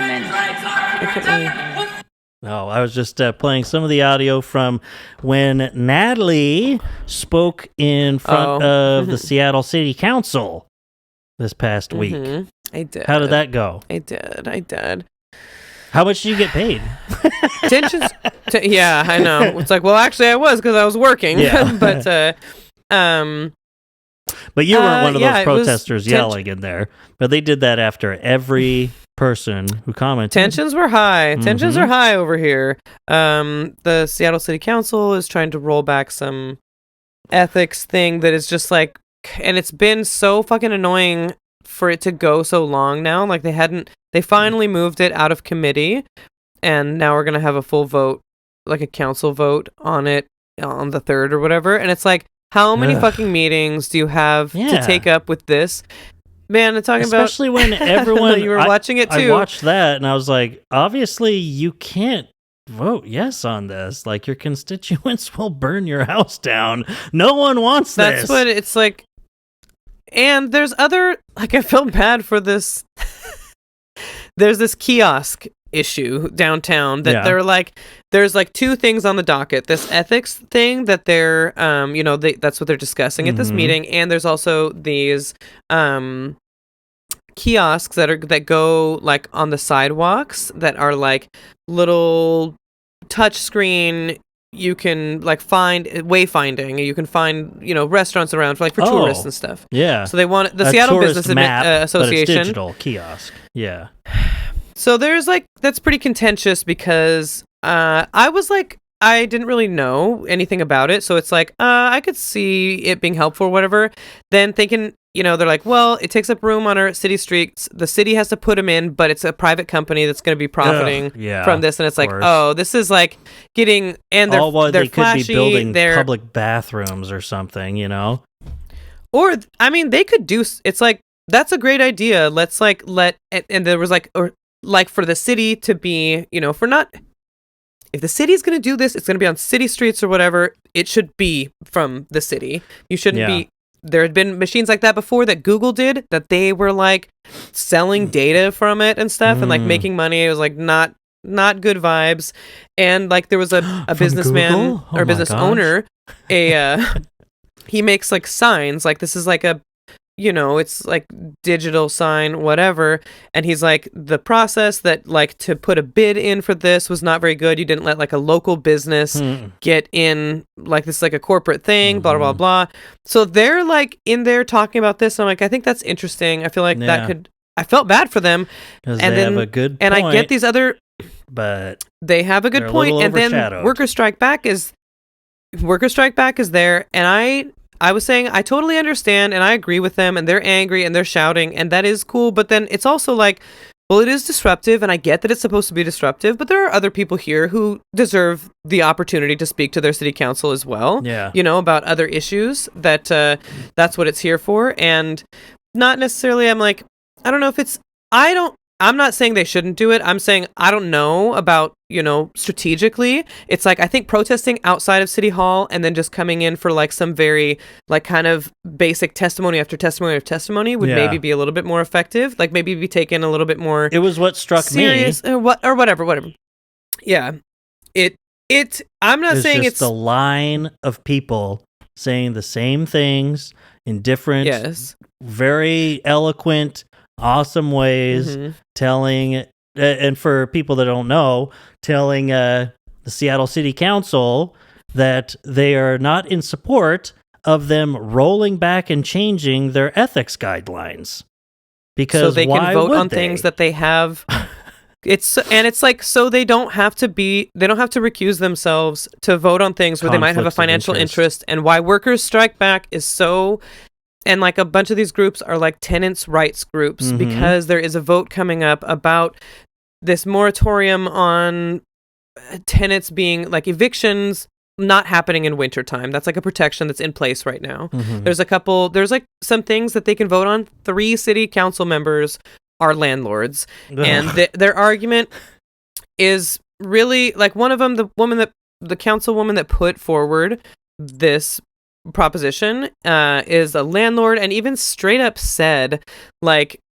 end public comment. Oh, I was just playing some of the audio from when Natalie spoke in front of the Seattle City Council this past week. I did. How did that go? I did. How much did you get paid? Tensions. Yeah, I know. It's like, well, actually, I was because I was working. Yeah. But you weren't one of those protesters yelling in there. But they did that after every person who commented. Tensions were high. Tensions are high over here. The Seattle City Council is trying to roll back some ethics thing that is just like, and it's been so fucking annoying for it to go so long now. Like they finally moved it out of committee, and now we're gonna have a full vote, like a council vote on it on the 3rd or whatever. And it's like, how many fucking meetings do you have to take up with this? Man, it's talking especially about... when everyone... you were watching it, too. I watched that, and I was like, obviously, you can't vote yes on this. Like, your constituents will burn your house down. No one wants this. That's what it's like. And there's other... Like, I felt bad for this... There's this kiosk issue downtown that they're like... There's like 2 things on the docket. This ethics thing that they're, that's what they're discussing at this meeting. And there's also these kiosks that go like on the sidewalks that are like little touch screen. You can like find wayfinding. You can find restaurants around for tourists and stuff. Yeah. So they want the Seattle Business map, Association, but it's digital kiosk. Yeah. So there's like that's pretty contentious because I was like, I didn't really know anything about it, so it's like I could see it being helpful or whatever. Then thinking, they're like, well, it takes up room on our city streets. The city has to put them in, but it's a private company that's going to be profiting from this. And it's like, oh, this is like getting and they're they flashy, could be building public bathrooms or something, Or I mean, they could do. It's like that's a great idea. Let's like and there was like for the city to be, if the city is going to do this, it's going to be on city streets or whatever. It should be from the city. You shouldn't be. There had been machines like that before that Google did, that they were like selling data from it and stuff and like making money. It was like not good vibes. And like there was a businessman or business owner, he makes like signs. Like this is like a, it's like digital sign, whatever. And he's like, the process that like to put a bid in for this was not very good. You didn't let like a local business get in, like this is like a corporate thing, blah, blah, blah. So they're like in there talking about this. And I'm like, I think that's interesting. I feel like I felt bad for them. And they have a good point. And I get these other, but they have a good point. And then Worker Strike Back is there. And I was saying, I totally understand and I agree with them and they're angry and they're shouting and that is cool. But then it's also like, well, it is disruptive and I get that it's supposed to be disruptive, but there are other people here who deserve the opportunity to speak to their city council as well. Yeah. About other issues that's what it's here for. And not necessarily, I'm like, I don't know if it's, I I'm not saying they shouldn't do it. I'm saying I don't know about, strategically. It's like, I think protesting outside of City Hall and then just coming in for like some very like kind of basic testimony after testimony after testimony would maybe be a little bit more effective. Like maybe be taken a little bit more. It was what struck serious, me. Or whatever. Yeah. I'm not saying it's the line of people saying the same things in different, very eloquent, awesome ways, telling, and for people that don't know, telling the Seattle City Council that they are not in support of them rolling back and changing their ethics guidelines. Because so they can vote on they? things that they have. It's like, so they don't have to recuse themselves to vote on things where they might have a financial interest, and why Workers Strike Back is so, and like a bunch of these groups are like tenants' rights groups, because there is a vote coming up about this moratorium on tenants being like evictions not happening in wintertime. That's like a protection that's in place right now. There's like some things that they can vote on. 3 city council members are landlords. And their argument is really like, one of them, the councilwoman that put forward this proposition is a landlord, and even straight up said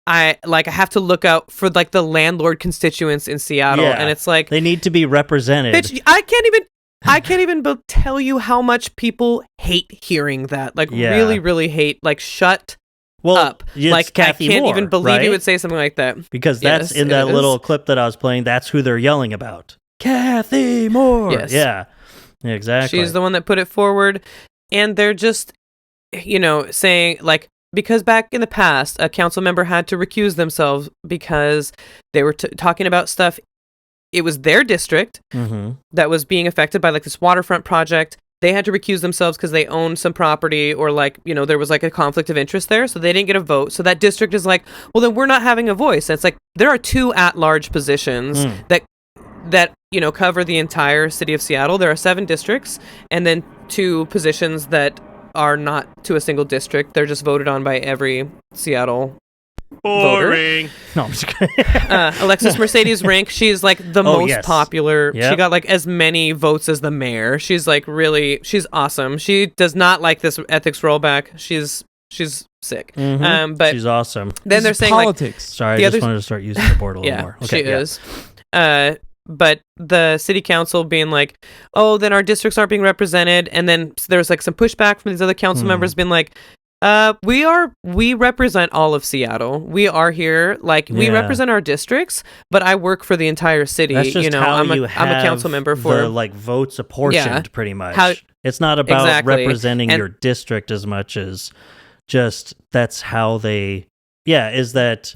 I have to look out for like the landlord constituents in Seattle, and it's like they need to be represented. Bitch, I can't even tell you how much people hate hearing that. Like really, really hate. Like shut up. Like Kathy I can't Moore, even believe right? you would say something like that. Because that's in that little clip that I was playing. That's who they're yelling about. Kathy Moore. Yes. Yeah. Exactly. She's the one that put it forward, and they're just, saying like, because back in the past, a council member had to recuse themselves because they were talking about stuff. It was their district that was being affected by like this waterfront project. They had to recuse themselves because they owned some property, or like, there was like a conflict of interest there. So they didn't get a vote. So that district is like, well, then we're not having a voice. And it's like, there are 2 at-large positions that cover the entire city of Seattle. There are 7 districts, and then 2 positions that are not to a single district. They're just voted on by every Seattle boring voter. No, I'm just kidding. Alexis Mercedes Rink, she's like the most popular. Yep. She got like as many votes as the mayor. She's like she's awesome. She does not like this ethics rollback. She's sick. But she's awesome. Then they're saying politics. Sorry, I just wanted to start using the board a little more. Okay, she is. But the city council being like, oh, then our districts aren't being represented. And then there's like some pushback from these other council members being like, we represent all of Seattle. We are here. Like, we represent our districts, but I work for the entire city. That's just how I'm you a council member for the like votes apportioned pretty much. It's not about representing your district as much as just that's how they, is that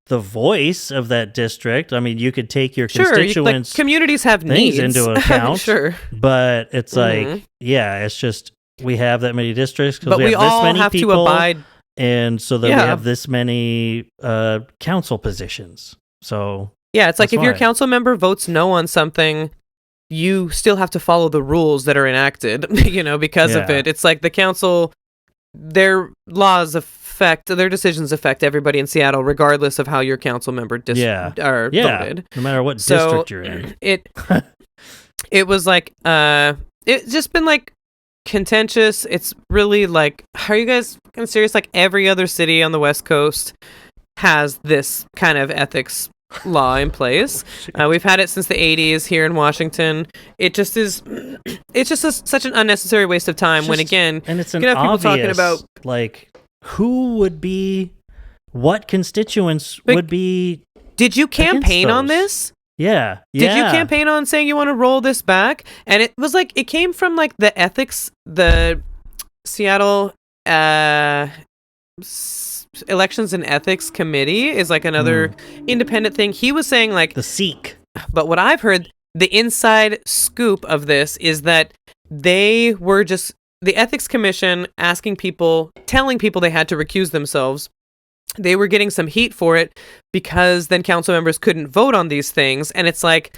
the voice of that district. I mean, you could take your constituents, communities have needs into account, but it's like, it's just, we have that many districts because we have this many have people, to abide, and so that we have this many council positions. So it's like if your council member votes no on something, you still have to follow the rules that are enacted, because of it. It's like the council, their decisions affect everybody in Seattle, regardless of how your council member are voted. No matter what district you're in. It was like, it's just been like contentious. It's really like, are you guys serious? Like every other city on the West Coast has this kind of ethics law in place. We've had it since the 80s here in Washington. It just is, it's just such an unnecessary waste of time when, again, and it's an you have people obvious, talking about like, who would be, what constituents would be. Did you campaign on this? Yeah. Did you campaign on saying you want to roll this back? And it was like, it came from like the Seattle Elections and Ethics Committee is like another independent thing. He was saying like the SEEK. But what I've heard, the inside scoop of this is that they were just the Ethics Commission telling people they had to recuse themselves. They were getting some heat for it because then council members couldn't vote on these things. And it's like,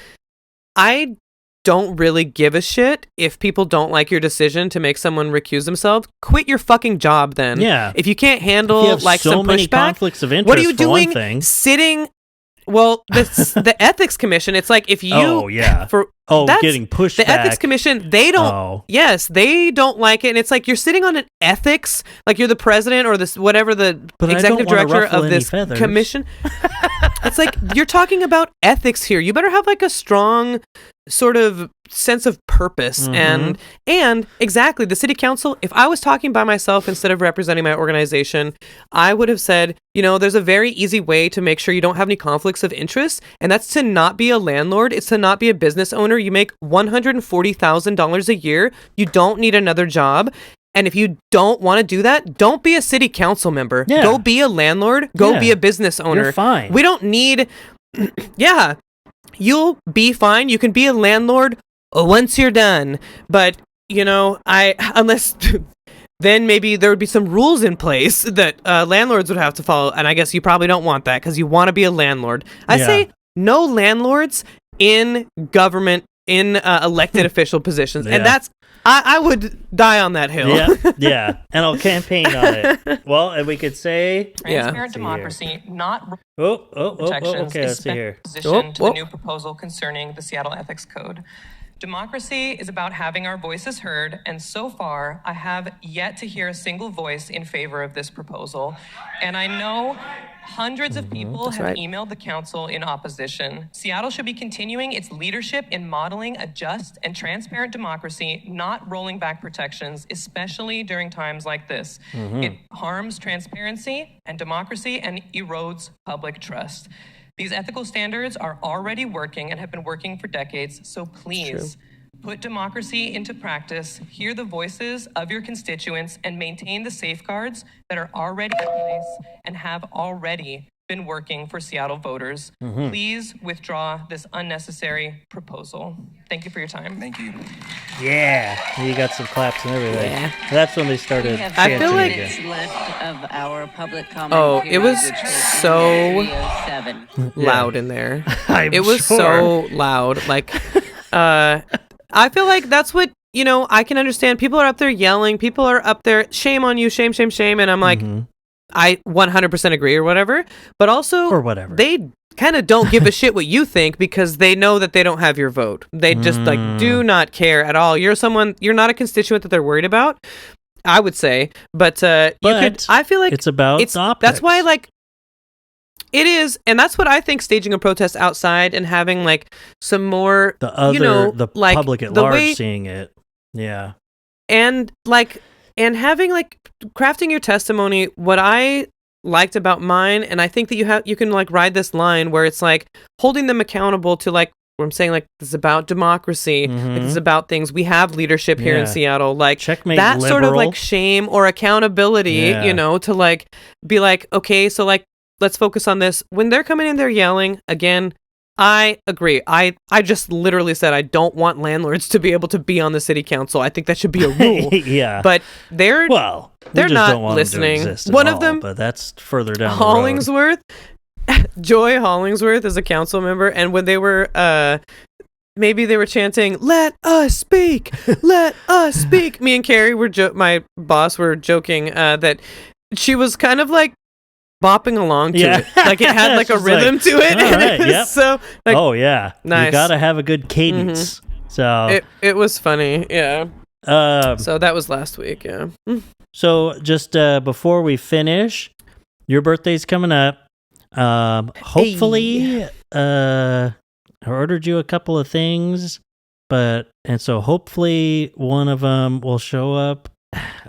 I don't really give a shit if people don't like your decision to make someone recuse themselves. Quit your fucking job then. Yeah. If you can't handle you have like so some many pushback, conflicts of interest, what are you for one doing thing. sitting Well, the ethics commission. It's like if you getting pushed the back. ethics commission, they don't. Yes, they don't like it, and it's like you're sitting on an ethics, like you're the president or this whatever the executive director of this commission. It's like you're talking about ethics here. You better have like a strong sort of sense of purpose and exactly the city council. If I was talking by myself instead of representing my organization, I would have said, there's a very easy way to make sure you don't have any conflicts of interest, and that's to not be a landlord. It's to not be a business owner. You make $140,000 a year. You don't need another job. And if you don't want to do that, don't be a city council member. Yeah. Go be a landlord. Go be a business owner. You're fine. We don't need... Yeah. You'll be fine. You can be a landlord once you're done. But, unless... then maybe there would be some rules in place that landlords would have to follow. And I guess you probably don't want that because you want to be a landlord. I say no landlords in government, in elected official positions. Yeah. And that's... I would die on that hill. Yeah, and I'll campaign on it. Well, and we could say transparent democracy, not protections, okay, let's see here. Position to the new proposal concerning the Seattle Ethics Code. Democracy is about having our voices heard, and so far, I have yet to hear a single voice in favor of this proposal. And I know hundreds of people have emailed the council in opposition. Seattle should be continuing its leadership in modeling a just and transparent democracy, not rolling back protections, especially during times like this. It harms transparency and democracy and erodes public trust. These ethical standards are already working and have been working for decades, so please put democracy into practice, hear the voices of your constituents, and maintain the safeguards that are already in place and have already been working for Seattle voters. Please withdraw this unnecessary proposal. Thank you for your time. Thank you. Yeah, you got some claps and everything. Yeah. That's when they started. I feel like minutes left of our public comment it was period, which so 3:07. loud in there. It was so loud. Like, I feel like that's what, I can understand. People are up there yelling. People are up there, shame on you, shame, shame, shame. And I'm like, I 100% agree or whatever. But also, or whatever. They kind of don't give a shit what you think because they know that they don't have your vote. They just do not care at all. You're not a constituent that they're worried about, I would say. But I feel like it's about optics. That's why, like, it is, and that's what I think. Staging a protest outside and having like some more the public at large seeing it, and having like crafting your testimony. What I liked about mine, and I think that you can like ride this line where it's like holding them accountable to like where I'm saying like this is about democracy, like, this is about things. We have leadership here in Seattle, like checkmate that liberal. Sort of like shame or accountability, to like be like, okay, so like. Let's focus on this. When they're coming in, they're yelling. Again, I agree. I just literally said I don't want landlords to be able to be on the city council. I think that should be a rule. But they're not listening. One of them, but that's further down Hollingsworth, Joy Hollingsworth is a council member, and when they were maybe they were chanting, "Let us speak, let us speak." Me and Carrie my boss were joking that she was kind of like bopping along to it. Like it had like a rhythm to it. All right, So like, nice. You gotta have a good cadence. So it was funny. So that was last week. So just before we finish, your birthday's coming up. Hopefully I ordered you a couple of things, so hopefully one of them will show up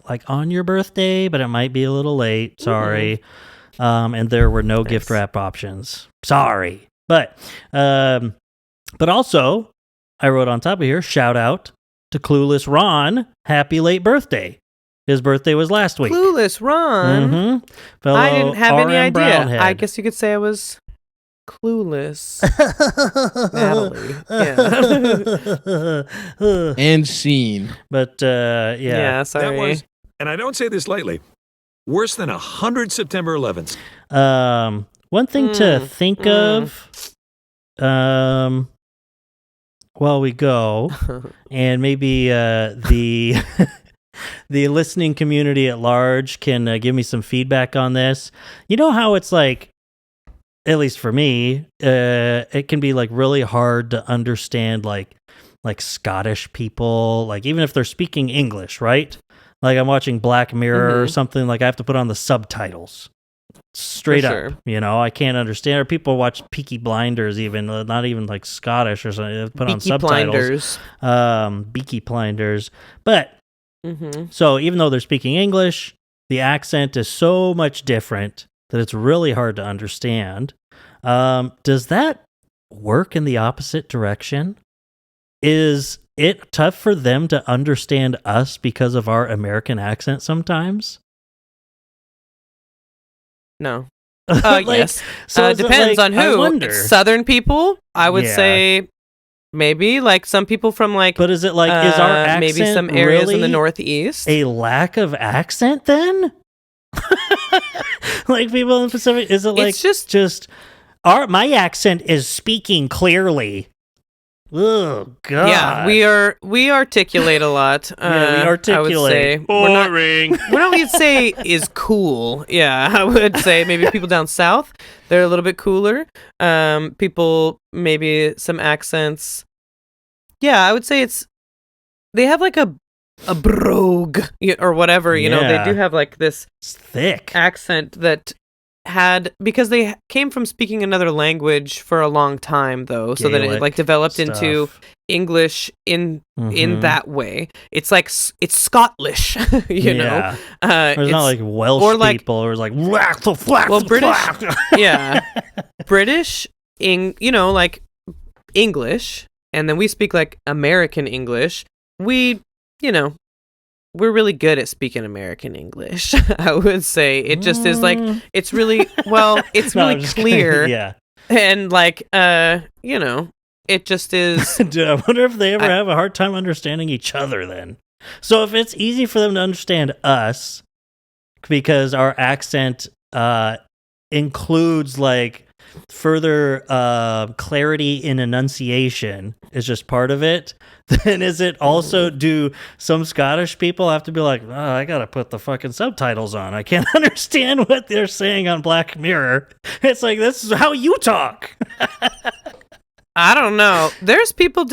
like on your birthday, but it might be a little late. Sorry. And there were no gift wrap options. Sorry. But also, I wrote on top of here, shout out to Clueless Ron. Happy late birthday. His birthday was last week. Clueless Ron? Fellow I didn't have any idea. Brownhead. I guess you could say I was clueless. Natalie. And scene. But, Yeah, sorry. That was, and I don't say this lightly, worse than 100 September 11th. One thing to think of while we go, and maybe the the listening community at large can give me some feedback on this. You know how it's like at least for me, it can be like really hard to understand like Scottish people, like even if they're speaking English, right? Like I'm watching Black Mirror or something, like I have to put on the subtitles. Straight up, I can't understand. Or people watch Peaky Blinders, even not even like Scottish or something. They put on subtitles. Beaky Blinders. But so even though they're speaking English, the accent is so much different that it's really hard to understand. Does that work in the opposite direction? Is it tough for them to understand us because of our American accent sometimes? No. Yes. So it depends on who. Southern people, I would say maybe. Like some people from like. But is it like is our accent maybe some areas really in the Northeast a lack of accent then? Like people in the Pacific, is it like it's just my accent is speaking clearly? Oh God! Yeah, we articulate a lot. We articulate. I would say boring. We're not we'd say is cool. Yeah, I would say maybe people down south they're a little bit cooler. People maybe some accents. Yeah, I would say they have like a brogue or whatever. You know, they do have like this thick accent that. Because they came from speaking another language for a long time though, so that it like developed into English in that way. It's like it's Scottish, you know. It's not like Welsh or like, people or like British, British, like English, and then we speak like American English. We're really good at speaking American English. I would say it just is like it's really it's really clear. And like it just is. Dude, I wonder if they ever have a hard time understanding each other then. So if it's easy for them to understand us because our accent includes like further clarity in enunciation is just part of it, then is it also, do some Scottish people have to be like, oh, I gotta put the fucking subtitles on, I can't understand what they're saying on Black Mirror? It's like, this is how you talk. I don't know, there's people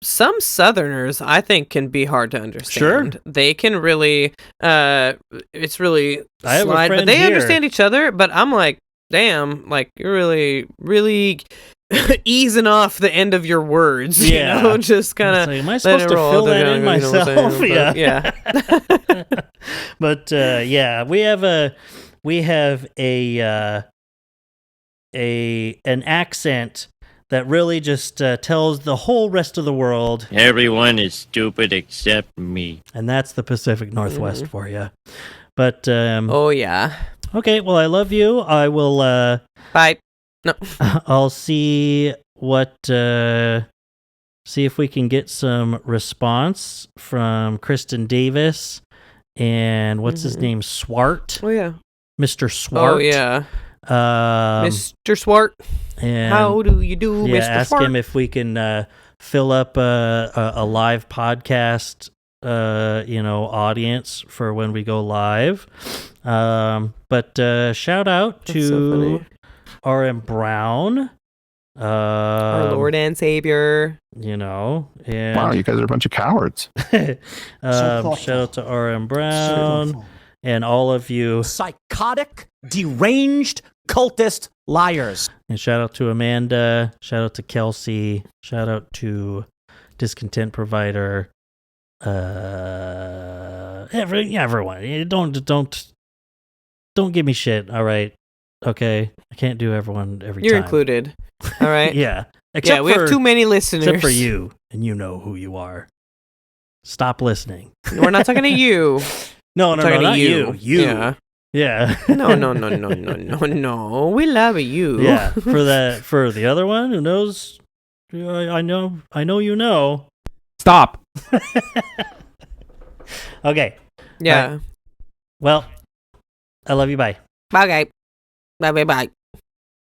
some Southerners I think can be hard to understand. Sure, they can really it's really I have a friend but they here. understand each other, but I'm like, damn, like you're really, really easing off the end of your words, you know, just kind of. Like, am I supposed to fill that in myself? Yeah. But we have an accent that really just tells the whole rest of the world everyone is stupid except me, and that's the Pacific Northwest for you. But oh yeah. Okay, well, I love you. I will bye. No. I'll see if we can get some response from Kristen Davis and what's his name? Swart. Oh yeah. Mr. Swart. Oh yeah. Mr. Swart. And how do you do, Mr. Ask Swart? him if we can fill up a live podcast audience for when we go live. But shout out to R.M. Brown, our Lord and Savior. And wow, you guys are a bunch of cowards. Shout out to R.M. Brown and all of you psychotic, deranged, cultist liars. And shout out to Amanda. Shout out to Kelsey. Shout out to Discontent Provider. Everyone, don't give me shit. All right, okay, I can't do everyone every You're time. Included. All right. Yeah, we have too many listeners. Except for you, and you know who you are. Stop listening. We're not talking to you. No, not you. You. Yeah. No. We love you. Yeah. For the other one who knows, I know you know. Stop. Okay. Yeah. Well, I love you. Bye. Bye. Bye.